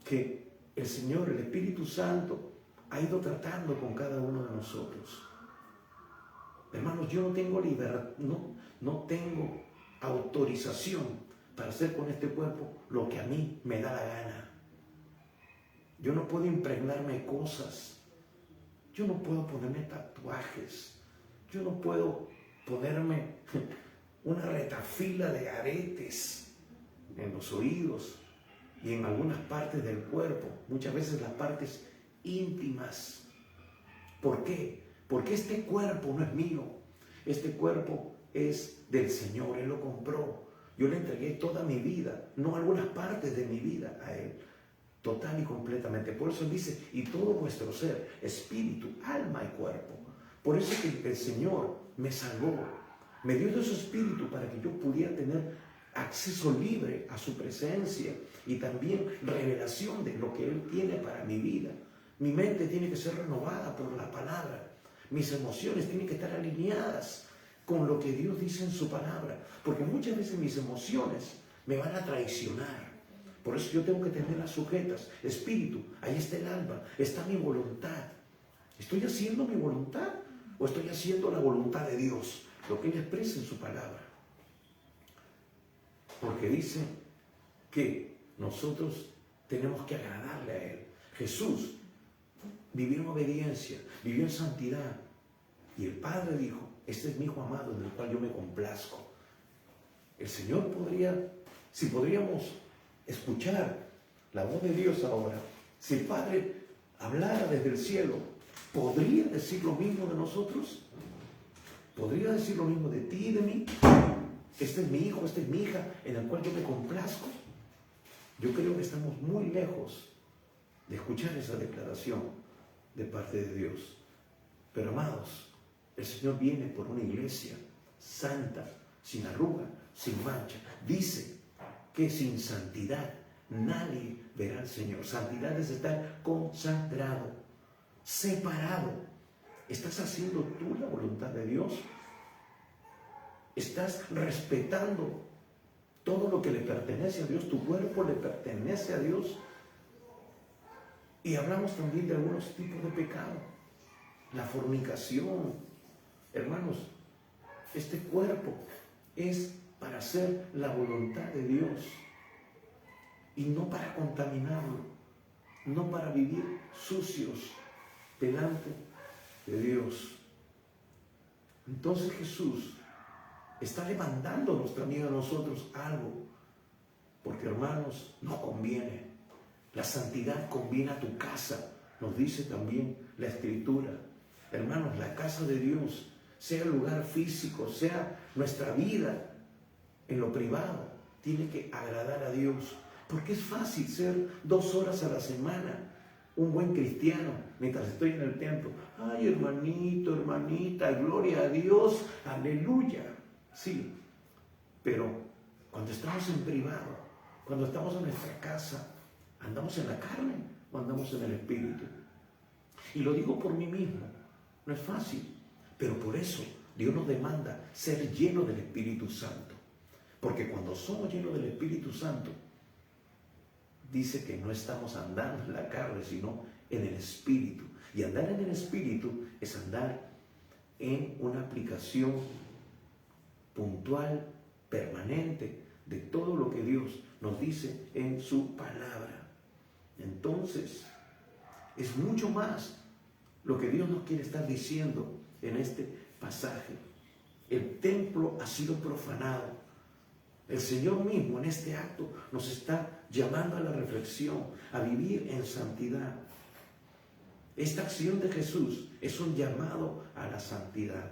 [SPEAKER 2] que el Señor, el Espíritu Santo, ha ido tratando con cada uno de nosotros. Hermanos, yo no tengo libertad, no tengo autorización para hacer con este cuerpo lo que a mí me da la gana. Yo no puedo impregnarme cosas. Yo no puedo ponerme tatuajes. Yo no puedo ponerme una retafila de aretes en los oídos y en algunas partes del cuerpo, muchas veces las partes íntimas. ¿Por qué? Porque este cuerpo no es mío. Este cuerpo es del Señor. Él lo compró. Yo le entregué toda mi vida, no algunas partes de mi vida a Él, total y completamente. Por eso Él dice, y todo vuestro ser, espíritu, alma y cuerpo. Por eso que el Señor me salvó, me dio de su espíritu para que yo pudiera tener acceso libre a su presencia y también revelación de lo que Él tiene para mi vida. Mi mente tiene que ser renovada por la palabra. Mis emociones tienen que estar alineadas con lo que Dios dice en su palabra, porque muchas veces mis emociones me van a traicionar. Por eso yo tengo que tenerlas sujetas. Espíritu, ahí está el alma, está mi voluntad. ¿Estoy haciendo mi voluntad o estoy haciendo la voluntad de Dios? Lo que Él expresa en su palabra. Porque dice que nosotros tenemos que agradarle a Él. Jesús vivió en obediencia, vivió en santidad. Y el Padre dijo, este es mi Hijo amado en el cual yo me complazco. El Señor podría, si podríamos escuchar la voz de Dios ahora, si el Padre hablara desde el cielo, ¿podría decir lo mismo de nosotros? ¿Podría decir lo mismo de ti y de mí? Este es mi hijo, esta es mi hija, en el cual yo me complazco. Yo creo que estamos muy lejos de escuchar esa declaración de parte de Dios. Pero amados, el Señor viene por una iglesia santa, sin arruga, sin mancha. Dice que sin santidad nadie verá al Señor. Santidad es estar consagrado, separado ¿Estás haciendo tú la voluntad de Dios? ¿Estás respetando todo lo que le pertenece a Dios? ¿Tu cuerpo le pertenece a Dios? Y hablamos también de algunos tipos de pecado. La fornicación. Hermanos, este cuerpo es para hacer la voluntad de Dios y no para contaminarlo, no para vivir sucios delante de Dios. Entonces Jesús está demandándonos también a nosotros algo, porque hermanos, nos conviene. La santidad conviene a tu casa, nos dice también la Escritura. Hermanos, la casa de Dios, sea el lugar físico, sea nuestra vida en lo privado, tiene que agradar a Dios. Porque es fácil ser 2 horas a la semana un buen cristiano mientras estoy en el templo. Ay, hermanito, hermanita, gloria a Dios, aleluya. Sí, pero cuando estamos en privado, cuando estamos en nuestra casa, ¿andamos en la carne o andamos en el Espíritu? Y lo digo por mí mismo, no es fácil, pero por eso Dios nos demanda ser llenos del Espíritu Santo. Porque cuando somos llenos del Espíritu Santo, dice que no estamos andando en la carne, sino en el Espíritu. Y andar en el Espíritu es andar en una aplicación puntual, permanente, de todo lo que Dios nos dice en su palabra. Entonces, es mucho más lo que Dios nos quiere estar diciendo en este pasaje. El templo ha sido profanado. El Señor mismo en este acto nos está llamando a la reflexión, a vivir en santidad. Esta acción de Jesús es un llamado a la santidad.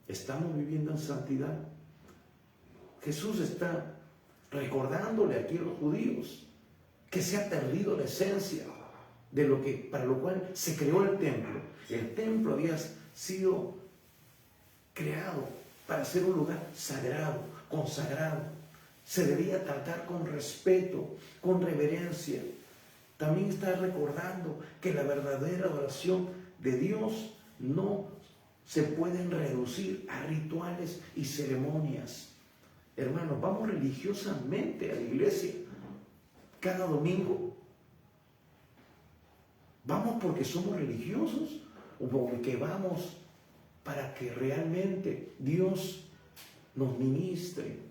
[SPEAKER 2] ¿Estamos viviendo en santidad? Jesús está recordándole aquí a los judíos que se ha perdido la esencia de lo que, para lo cual se creó el templo. El templo había sido creado para ser un lugar sagrado, consagrado. Se debía tratar con respeto, con reverencia. También está recordando que la verdadera adoración de Dios no se pueden reducir a rituales y ceremonias. Hermanos, vamos religiosamente a la iglesia cada domingo. ¿Vamos porque somos religiosos o porque vamos para que realmente Dios nos ministre?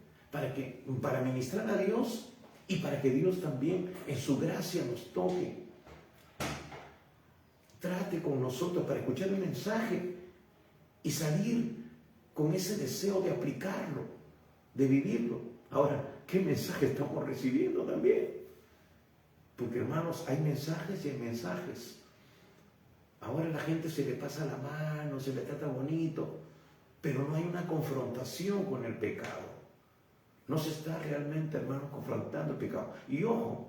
[SPEAKER 2] Para ministrar a Dios y para que Dios también en su gracia nos toque. Trate con nosotros para escuchar el mensaje y salir con ese deseo de aplicarlo, de vivirlo. Ahora, ¿qué mensaje estamos recibiendo también? Porque hermanos, hay mensajes y hay mensajes. Ahora a la gente se le pasa la mano, se le trata bonito, pero no hay una confrontación con el pecado. No se está realmente, hermanos, confrontando el pecado. Y ojo,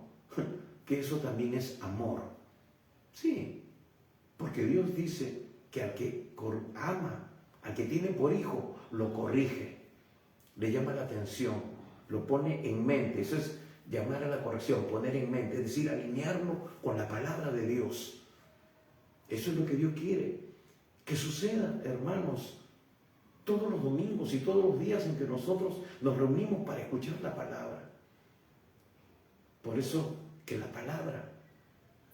[SPEAKER 2] que eso también es amor. Sí, porque Dios dice que al que ama, al que tiene por hijo, lo corrige, le llama la atención, lo pone en mente. Eso es llamar a la corrección, poner en mente, es decir, alinearlo con la palabra de Dios. Eso es lo que Dios quiere que suceda, hermanos, todos los domingos y todos los días en que nosotros nos reunimos para escuchar la palabra. Por eso que la palabra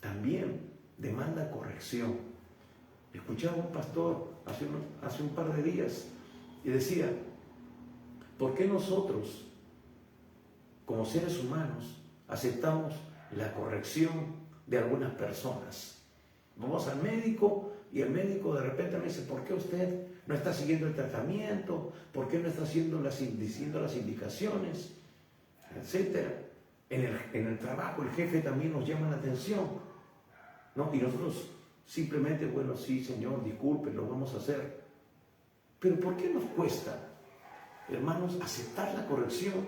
[SPEAKER 2] también demanda corrección. Escuchaba un pastor hace un par de días y decía, ¿por qué nosotros, como seres humanos, aceptamos la corrección de algunas personas? Vamos al médico y el médico de repente me dice, ¿por qué usted no está siguiendo el tratamiento? ¿Por qué no está diciendo las indicaciones? Etcétera. En el trabajo el jefe también nos llama la atención, ¿no? Y nosotros simplemente, bueno, sí, señor, disculpe, lo vamos a hacer. Pero ¿por qué nos cuesta, hermanos, aceptar la corrección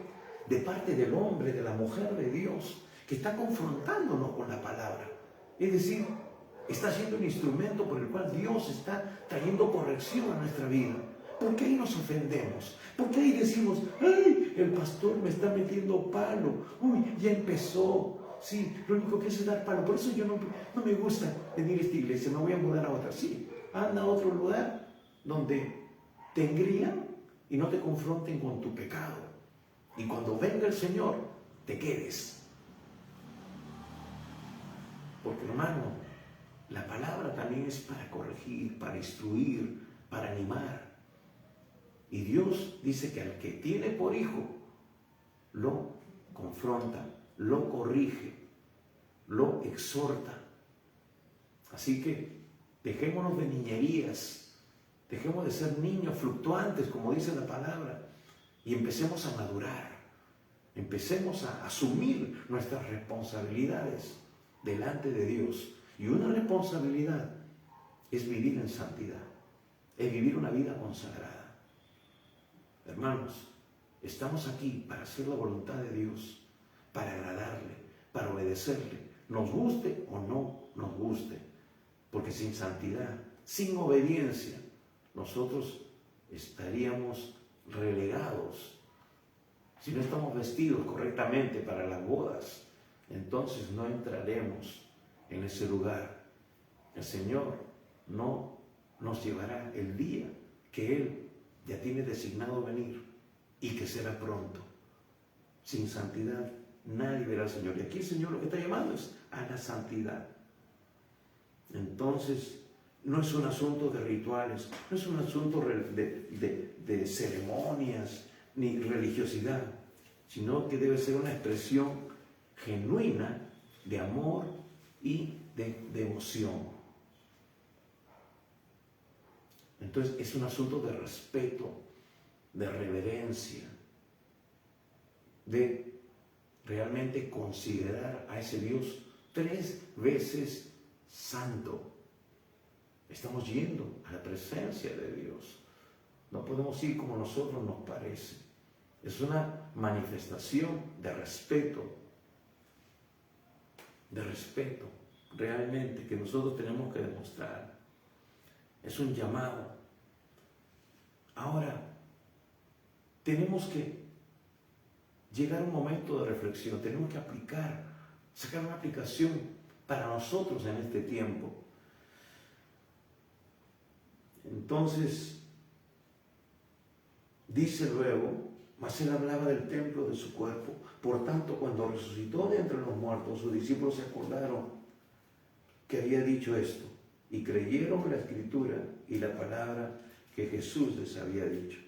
[SPEAKER 2] de parte del hombre, de la mujer de Dios, que está confrontándonos con la palabra? Es decir, está siendo un instrumento por el cual Dios está trayendo corrección a nuestra vida. ¿Por qué ahí nos ofendemos? ¿Por qué ahí decimos, ay, el pastor me está metiendo palo? Uy, ya empezó. Sí, lo único que hace es dar palo. Por eso yo no me gusta venir a esta iglesia, me voy a mudar a otra. Sí, anda a otro lugar donde te engrían y no te confronten con tu pecado. Y cuando venga el Señor, te quedes. Porque, hermano, la palabra también es para corregir, para instruir, para animar. Y Dios dice que al que tiene por hijo, lo confronta, lo corrige, lo exhorta. Así que dejémonos de niñerías, dejemos de ser niños fluctuantes, como dice la palabra, y empecemos a madurar, empecemos a asumir nuestras responsabilidades delante de Dios. Y una responsabilidad es vivir en santidad, es vivir una vida consagrada. Hermanos, estamos aquí para hacer la voluntad de Dios, para agradarle, para obedecerle, nos guste o no nos guste, porque sin santidad, sin obediencia, nosotros estaríamos relegados. Si no estamos vestidos correctamente para las bodas, entonces no entraremos en ese lugar. El Señor no nos llevará el día que Él ya tiene designado venir y que será pronto. Sin santidad nadie verá al Señor. Y aquí el Señor lo que está llamando es a la santidad. Entonces, no es un asunto de rituales, no es un asunto de ceremonias ni religiosidad, sino que debe ser una expresión genuina de amor y de devoción. Entonces es un asunto de respeto, de reverencia, de realmente considerar a ese Dios 3 veces santo. Estamos yendo a la presencia de Dios. No podemos ir como nosotros nos parece. Es una manifestación de respeto realmente que nosotros tenemos que demostrar. Es un llamado. Ahora, tenemos que llegar a un momento de reflexión, tenemos que sacar una aplicación para nosotros en este tiempo. Entonces, dice luego, mas él hablaba del templo de su cuerpo. Por tanto, cuando resucitó de entre los muertos, sus discípulos se acordaron que había dicho esto y creyeron la escritura y la palabra que Jesús les había dicho.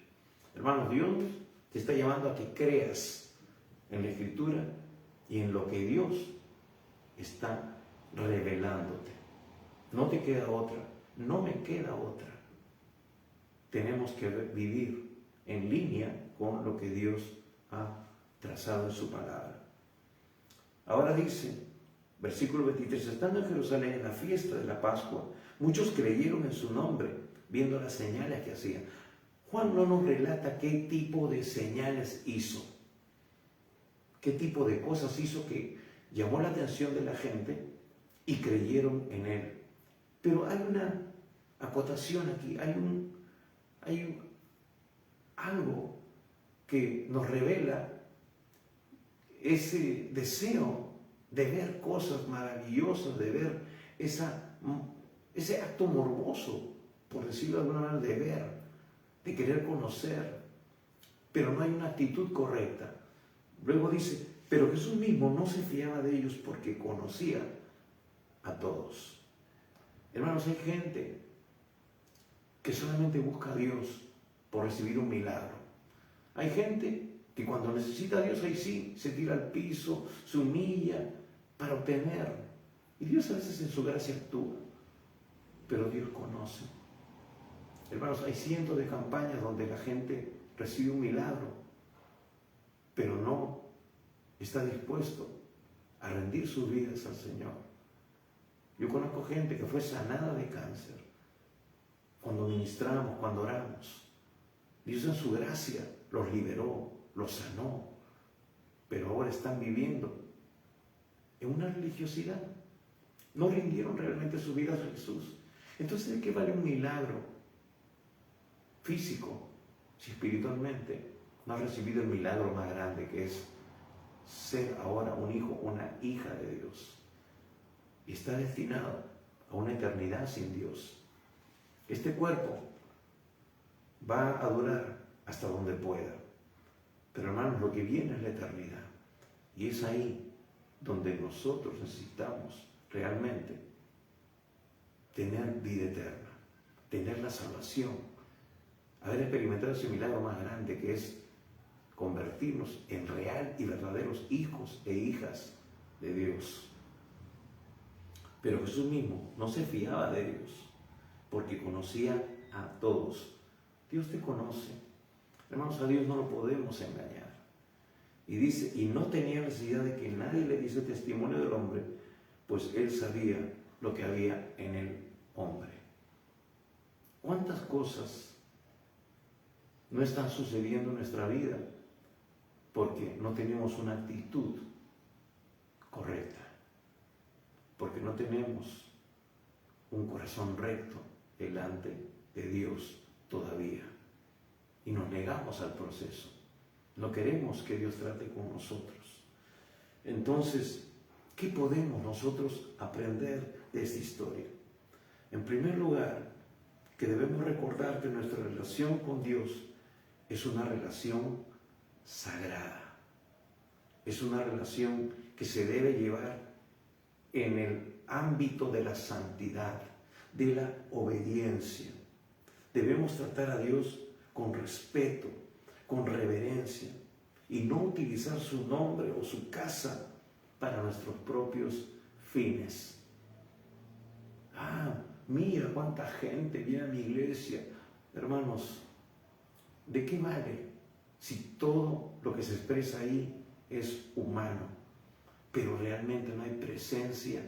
[SPEAKER 2] Hermanos, Dios te está llamando a que creas en la escritura y en lo que Dios está revelándote. No te queda otra, no me queda otra. Tenemos que vivir en línea con lo que Dios ha trazado en su palabra. Ahora dice, versículo 23, estando en Jerusalén en la fiesta de la Pascua, muchos creyeron en su nombre, viendo las señales que hacía. Juan no nos relata qué tipo de señales hizo, qué tipo de cosas hizo que llamó la atención de la gente y creyeron en él. Pero hay una acotación aquí, hay algo que nos revela ese deseo de ver cosas maravillosas, de ver ese acto morboso, por decirlo de alguna manera, de ver, de querer conocer, pero no hay una actitud correcta. Luego dice, pero Jesús mismo no se fiaba de ellos porque conocía a todos. Hermanos, hay gente que solamente busca a Dios por recibir un milagro. Hay gente que cuando necesita a Dios, ahí sí, se tira al piso, se humilla para obtener. Y Dios a veces en su gracia actúa, pero Dios conoce. Hermanos, hay cientos de campañas donde la gente recibe un milagro, pero no está dispuesto a rendir sus vidas al Señor. Yo conozco gente que fue sanada de cáncer cuando ministramos, cuando oramos. Dios en su gracia los liberó, los sanó, pero ahora están viviendo en una religiosidad. No rindieron realmente su vida a Jesús. Entonces, ¿de qué vale un milagro físico si espiritualmente no has recibido el milagro más grande, que es ser ahora un hijo, una hija de Dios? Y está destinado a una eternidad sin Dios. Este cuerpo va a durar hasta donde pueda. Pero hermanos, lo que viene es la eternidad. Y es ahí donde nosotros necesitamos realmente tener vida eterna, tener la salvación, haber experimentado ese milagro más grande que es convertirnos en real y verdaderos hijos e hijas de Dios. Pero Jesús mismo no se fiaba de Dios, porque conocía a todos. Dios te conoce. Hermanos, a Dios no lo podemos engañar. Y dice, y no tenía necesidad de que nadie le diese testimonio del hombre, pues él sabía lo que había en el hombre. ¿Cuántas cosas no están sucediendo en nuestra vida porque no tenemos una actitud correcta? Porque no tenemos un corazón recto delante de Dios todavía. Y nos negamos al proceso. No queremos que Dios trate con nosotros. Entonces, ¿qué podemos nosotros aprender de esta historia? En primer lugar, que debemos recordar que nuestra relación con Dios es una relación sagrada. Es una relación que se debe llevar en el ámbito de la santidad, de la obediencia. Debemos tratar a Dios con respeto, con reverencia, y no utilizar su nombre o su casa para nuestros propios fines. Mira cuánta gente viene a mi iglesia. Hermanos, ¿de qué vale si todo lo que se expresa ahí es humano, pero realmente no hay presencia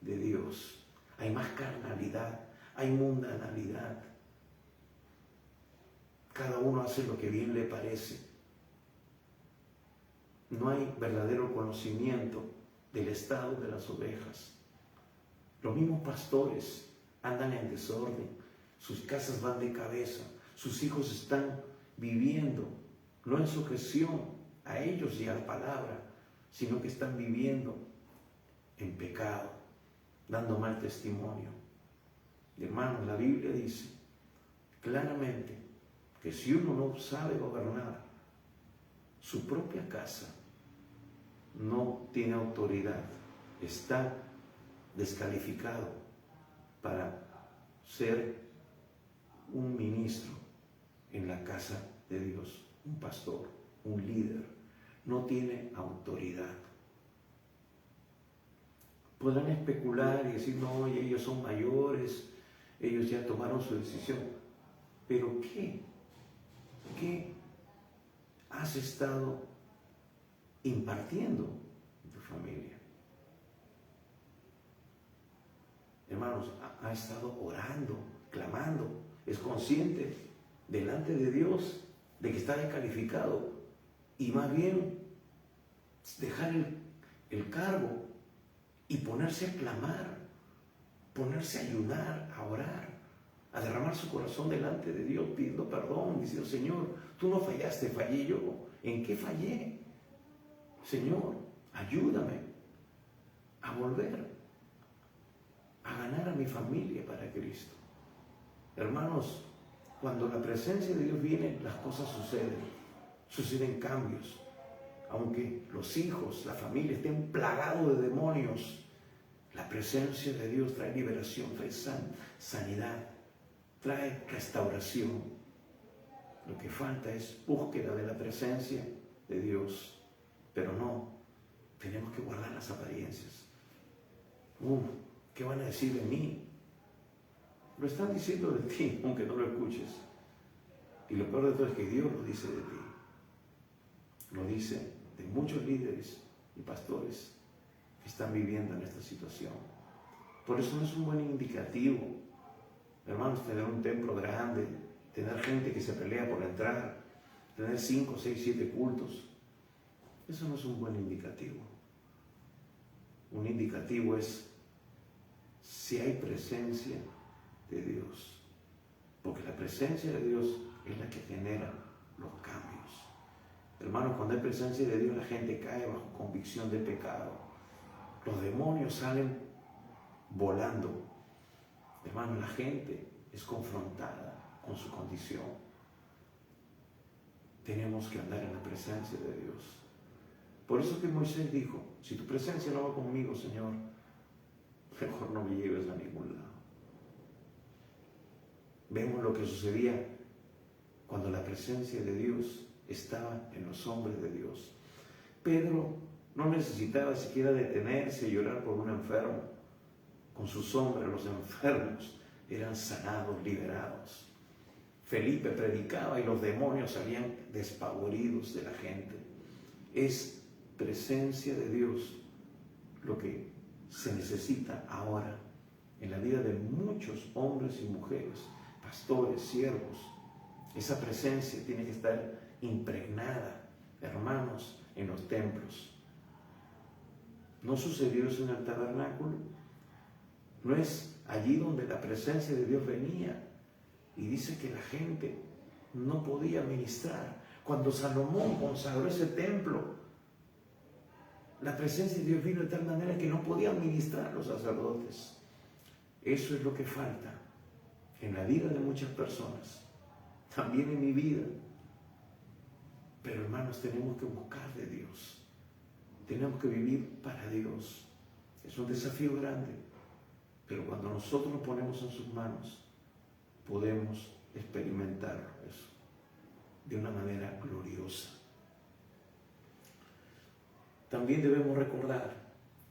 [SPEAKER 2] de Dios? Hay más carnalidad, hay mundanalidad. Cada uno hace lo que bien le parece. No hay verdadero conocimiento del estado de las ovejas. Los mismos pastores andan en desorden, sus casas van de cabeza, sus hijos están viviendo, no en sujeción a ellos y a la palabra, sino que están viviendo en pecado, dando mal testimonio. Y hermanos, la Biblia dice claramente que si uno no sabe gobernar su propia casa, no tiene autoridad, está descalificado para ser un ministro en la casa de Dios, un pastor, un líder. No tiene autoridad. Podrán especular y decir, no, ellos son mayores, ellos ya tomaron su decisión. Pero ¿qué has estado impartiendo en tu familia? Hermanos, ha estado orando, clamando, es consciente delante de Dios de que está descalificado, y más bien dejar el cargo y ponerse a clamar, ponerse a ayunar, a orar, a derramar su corazón delante de Dios, pidiendo perdón, diciendo, Señor, tú no fallaste, fallé yo. ¿En qué fallé? Señor, ayúdame a volver a ganar a mi familia para Cristo. Hermanos, cuando la presencia de Dios viene, las cosas suceden cambios. Aunque los hijos, la familia estén plagados de demonios, la presencia de Dios trae liberación, trae sanidad, trae restauración. Lo que falta es búsqueda de la presencia de Dios. Pero no, tenemos que guardar las apariencias. ¿Qué van a decir de mí? Lo están diciendo de ti, aunque no lo escuches. Y lo peor de todo es que Dios lo dice de ti. Lo dice de muchos líderes y pastores que están viviendo en esta situación. Por eso no es un buen indicativo, hermanos, tener un templo grande, tener gente que se pelea por entrar, tener 5, 6, 7 cultos. Eso no es un buen indicativo. Un indicativo es si hay presencia de Dios, porque la presencia de Dios es la que genera los cambios. Hermanos, cuando hay presencia de Dios, la gente cae bajo convicción de pecado. Los demonios salen volando. Hermanos, la gente es confrontada con su condición. Tenemos que andar en la presencia de Dios. Por eso que Moisés dijo, si tu presencia no va conmigo, Señor, mejor no me lleves a ningún lado. Vemos lo que sucedía cuando la presencia de Dios estaba en los hombres de Dios. Pedro no necesitaba siquiera detenerse y llorar por un enfermo. Con sus hombres, los enfermos eran sanados, liberados. Felipe predicaba y los demonios salían despavoridos de la gente. Es presencia de Dios lo que se necesita ahora en la vida de muchos hombres y mujeres, pastores, siervos. Esa presencia tiene que estar impregnada, hermanos, en los templos. ¿No sucedió eso en el tabernáculo? ¿No es allí donde la presencia de Dios venía? Y dice que la gente no podía ministrar. Cuando Salomón consagró ese templo, la presencia de Dios vino de tal manera que no podían ministrar los sacerdotes. Eso es lo que falta en la vida de muchas personas, también en mi vida. Pero hermanos, tenemos que buscar de Dios. Tenemos que vivir para Dios. Es un desafío grande, pero cuando nosotros nos ponemos en sus manos, podemos experimentar eso de una manera gloriosa. También debemos recordar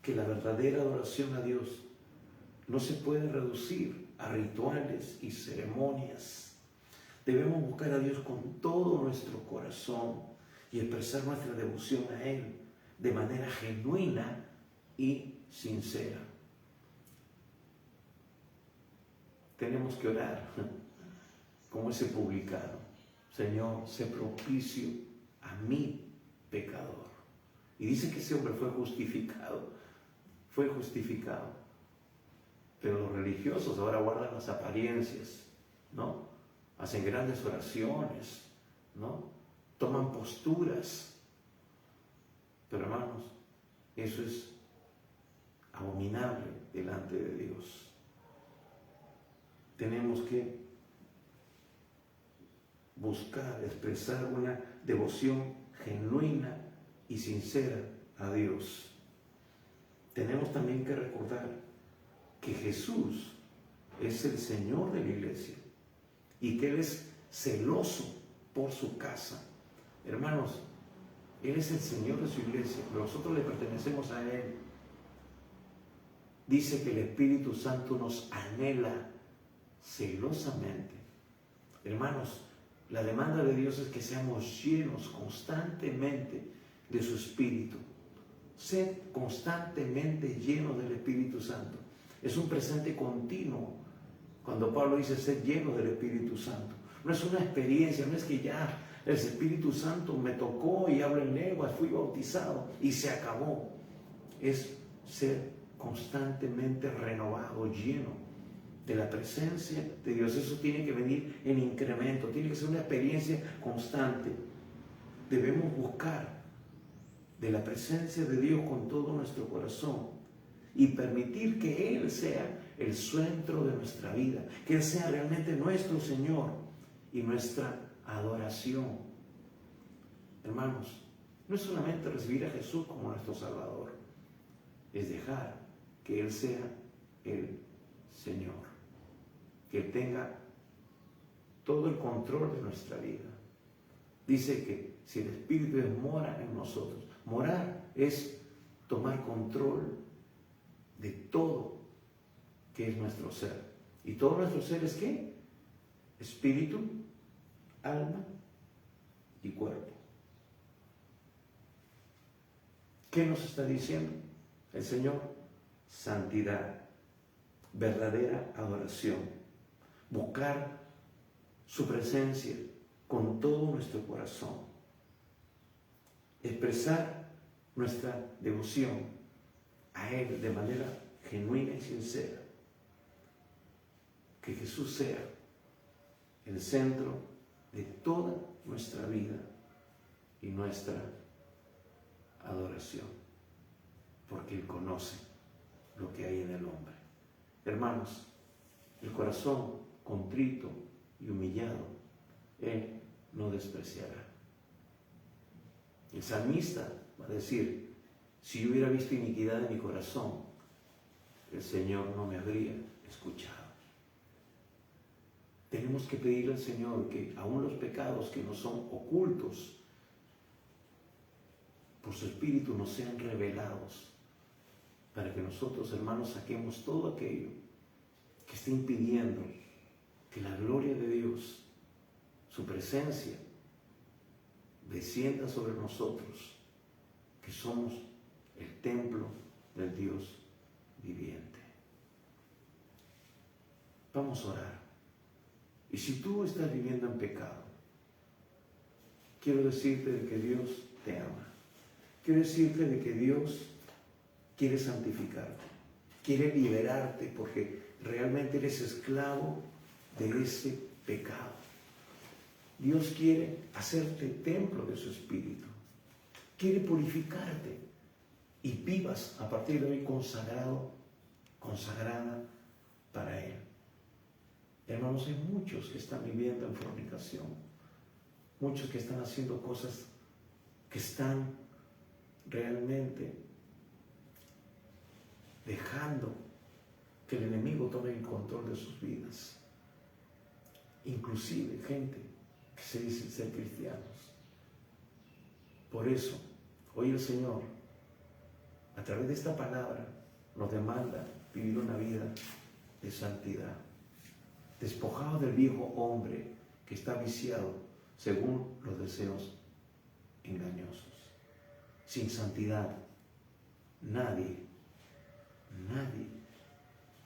[SPEAKER 2] que la verdadera adoración a Dios no se puede reducir a rituales y ceremonias. Debemos buscar a Dios con todo nuestro corazón y expresar nuestra devoción a Él de manera genuina y sincera. Tenemos que orar como ese publicano. Señor, sé propicio a mi pecador. Y dice que ese hombre fue justificado. Fue justificado. Pero los religiosos ahora guardan las apariencias, ¿no? Hacen grandes oraciones, ¿no? Toman posturas. Pero hermanos, eso es abominable delante de Dios. Tenemos que buscar, expresar una devoción genuina y sincera a Dios. Tenemos también que recordar que Jesús es el Señor de la iglesia y que Él es celoso por su casa. Hermanos, Él es el Señor de su iglesia, nosotros le pertenecemos a Él. Dice que el Espíritu Santo nos anhela celosamente. Hermanos, la demanda de Dios es que seamos llenos constantemente de su Espíritu. Sed constantemente llenos del Espíritu Santo. Es un presente continuo. Cuando Pablo dice sed llenos del Espíritu Santo, no es una experiencia, no es que ya el Espíritu Santo me tocó y hablo en lenguas, fui bautizado y se acabó. Es ser constantemente renovado, lleno de la presencia de Dios. Eso tiene que venir en incremento, tiene que ser una experiencia constante. Debemos buscar de la presencia de Dios con todo nuestro corazón y permitir que Él sea el centro de nuestra vida, que Él sea realmente nuestro Señor y nuestra adoración. Hermanos, no es solamente recibir a Jesús como nuestro Salvador, es dejar que Él sea el Señor, que Él tenga todo el control de nuestra vida. Dice que si el Espíritu de Dios mora en nosotros, morar es tomar control de todo que es nuestro ser. ¿Y todo nuestro ser es qué? Espíritu, alma y cuerpo. ¿Qué nos está diciendo el Señor? Santidad, verdadera adoración, buscar su presencia con todo nuestro corazón, expresar nuestra devoción a Él de manera genuina y sincera. Que Jesús sea el centro de toda nuestra vida y nuestra adoración, porque Él conoce lo que hay en el hombre. Hermanos, el corazón contrito y humillado, Él no despreciará. El salmista va a decir, si yo hubiera visto iniquidad en mi corazón, el Señor no me habría escuchado. Tenemos que pedirle al Señor que aún los pecados que nos son ocultos por su Espíritu nos sean revelados, para que nosotros, hermanos, saquemos todo aquello que está impidiendo que la gloria de Dios, su presencia, descienda sobre nosotros, que somos el templo del Dios viviente. Vamos a orar. Y si tú estás viviendo en pecado, quiero decirte de que Dios te ama. Quiero decirte de que Dios quiere santificarte, quiere liberarte, porque realmente eres esclavo de ese pecado. Dios quiere hacerte templo de su Espíritu, quiere purificarte y vivas a partir de hoy consagrado, consagrada para Él. Hermanos, hay muchos que están viviendo en fornicación, muchos que están haciendo cosas que están realmente dejando que el enemigo tome el control de sus vidas. Inclusive gente que se dicen ser cristianos. Por eso, hoy el Señor, a través de esta palabra, nos demanda vivir una vida de santidad, despojado del viejo hombre que está viciado según los deseos engañosos. Sin santidad, nadie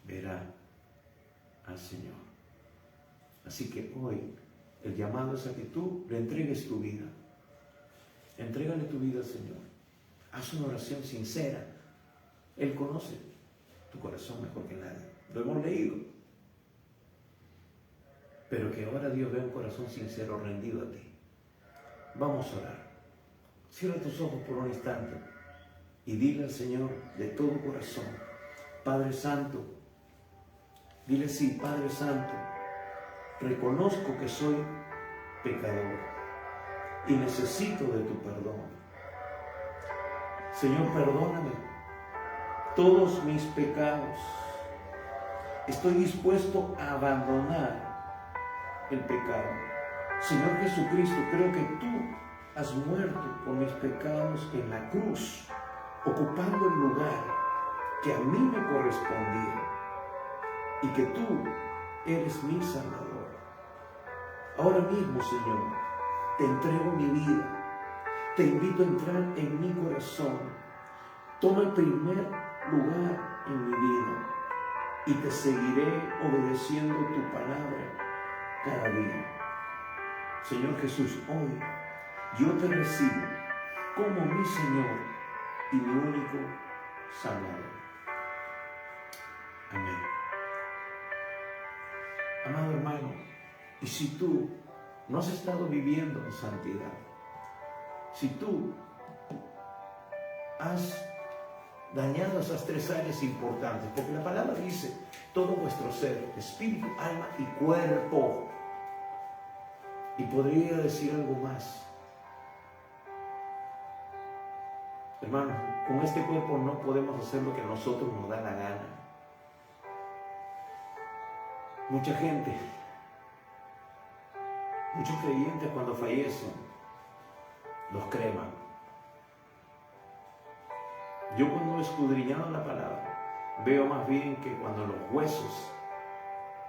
[SPEAKER 2] verá al Señor. Así que hoy el llamado es a que tú le entregues tu vida. Entrégale tu vida al Señor. Haz una oración sincera. Él conoce tu corazón mejor que nadie. Lo hemos leído. Pero que ahora Dios vea un corazón sincero rendido a ti. Vamos a orar. Cierra tus ojos por un instante y dile al Señor de todo corazón, Padre Santo, dile sí, Padre Santo, reconozco que soy pecador y necesito de tu perdón. Señor, perdóname todos mis pecados. Estoy dispuesto a abandonar el pecado. Señor Jesucristo, creo que tú has muerto por mis pecados en la cruz, ocupando el lugar que a mí me correspondía, y que tú eres mi Salvador. Ahora mismo, Señor, te entrego mi vida, te invito a entrar en mi corazón. Toma el primer lugar en mi vida y te seguiré obedeciendo tu palabra cada día. Señor Jesús, hoy yo te recibo como mi Señor y mi único Salvador. Amén. Amado hermano, y si tú no has estado viviendo en santidad, si tú has dañado esas tres áreas importantes, porque la palabra dice todo vuestro ser, espíritu, alma y cuerpo, y podría decir algo más. Hermano, con este cuerpo no podemos hacer lo que a nosotros nos da la gana. Mucha gente, muchos creyentes cuando fallecen, los creman. Yo cuando he escudriñado la palabra, veo más bien que cuando los huesos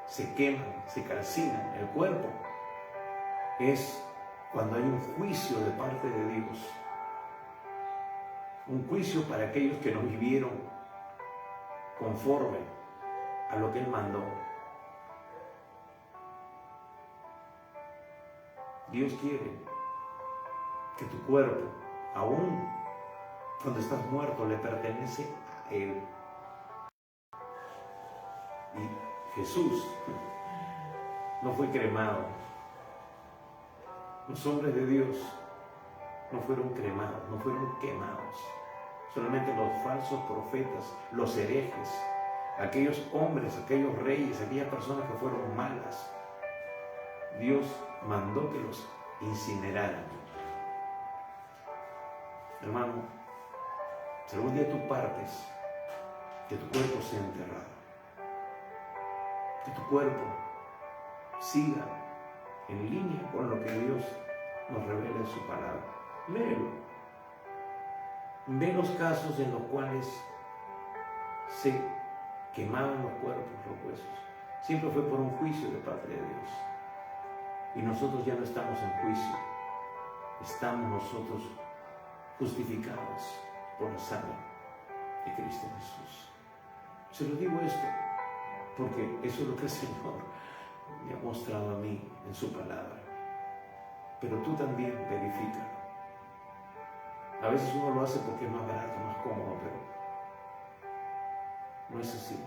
[SPEAKER 2] se queman, se calcinan, el cuerpo, es cuando hay un juicio de parte de Dios. Un juicio para aquellos que no vivieron conforme a lo que Él mandó. Dios quiere que tu cuerpo, aún cuando estás muerto, le pertenece a Él. Y Jesús no fue cremado. Los hombres de Dios no fueron cremados, no fueron quemados. Solamente los falsos profetas, los herejes, aquellos hombres, aquellos reyes, aquellas personas que fueron malas, Dios mandó que los incineraran. Hermano, si algún día tú partes, que tu cuerpo sea enterrado, que tu cuerpo siga en línea con lo que Dios nos revela en su palabra. Léelo. Ve los casos en los cuales se quemaban los cuerpos, los huesos. Siempre fue por un juicio de parte de Dios. Y nosotros ya no estamos en juicio. Estamos nosotros justificados por la sangre de Cristo Jesús. Se lo digo esto porque eso es lo que el Señor me ha mostrado a mí en su palabra. Pero tú también verifica. A veces uno lo hace porque es más barato, más cómodo, pero no es así.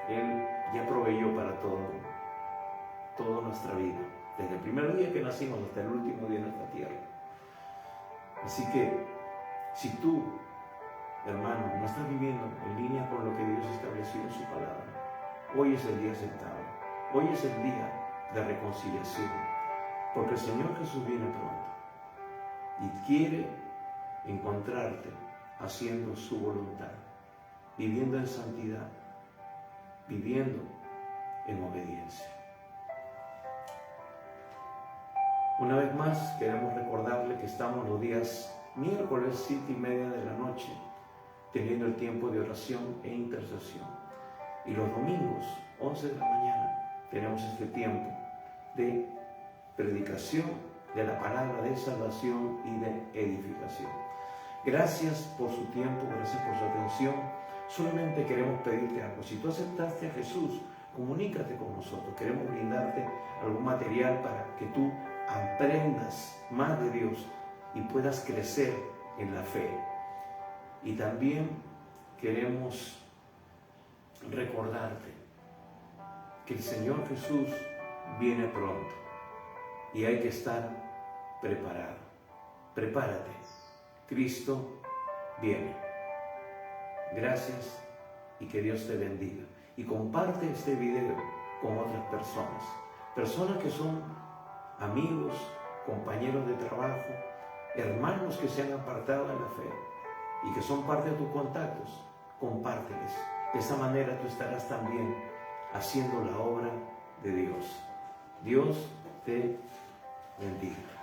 [SPEAKER 2] Él ya proveyó para toda nuestra vida, desde el primer día que nacimos hasta el último día de nuestra tierra. Así que, si tú, hermano, no estás viviendo en línea con lo que Dios estableció en su palabra, hoy es el día aceptable, hoy es el día de reconciliación, porque el Señor Jesús viene pronto y quiere encontrarte haciendo su voluntad, viviendo en santidad, viviendo en obediencia. Una vez más queremos recordarle que estamos los días miércoles 7:30 de la noche teniendo el tiempo de oración e intercesión, y los domingos 11 de la mañana tenemos este tiempo de predicación de la palabra de salvación y de edificación. Gracias por su tiempo, gracias por su atención. Solamente queremos pedirte algo. Si tú aceptaste a Jesús, comunícate con nosotros. Queremos brindarte algún material para que tú aprendas más de Dios y puedas crecer en la fe. Y también queremos recordarte que el Señor Jesús viene pronto y hay que estar preparado. Prepárate. Cristo viene. Gracias y que Dios te bendiga. Y comparte este video con otras personas. Personas que son amigos, compañeros de trabajo, hermanos que se han apartado de la fe y que son parte de tus contactos. Compárteles. De esa manera tú estarás también haciendo la obra de Dios. Dios te bendiga.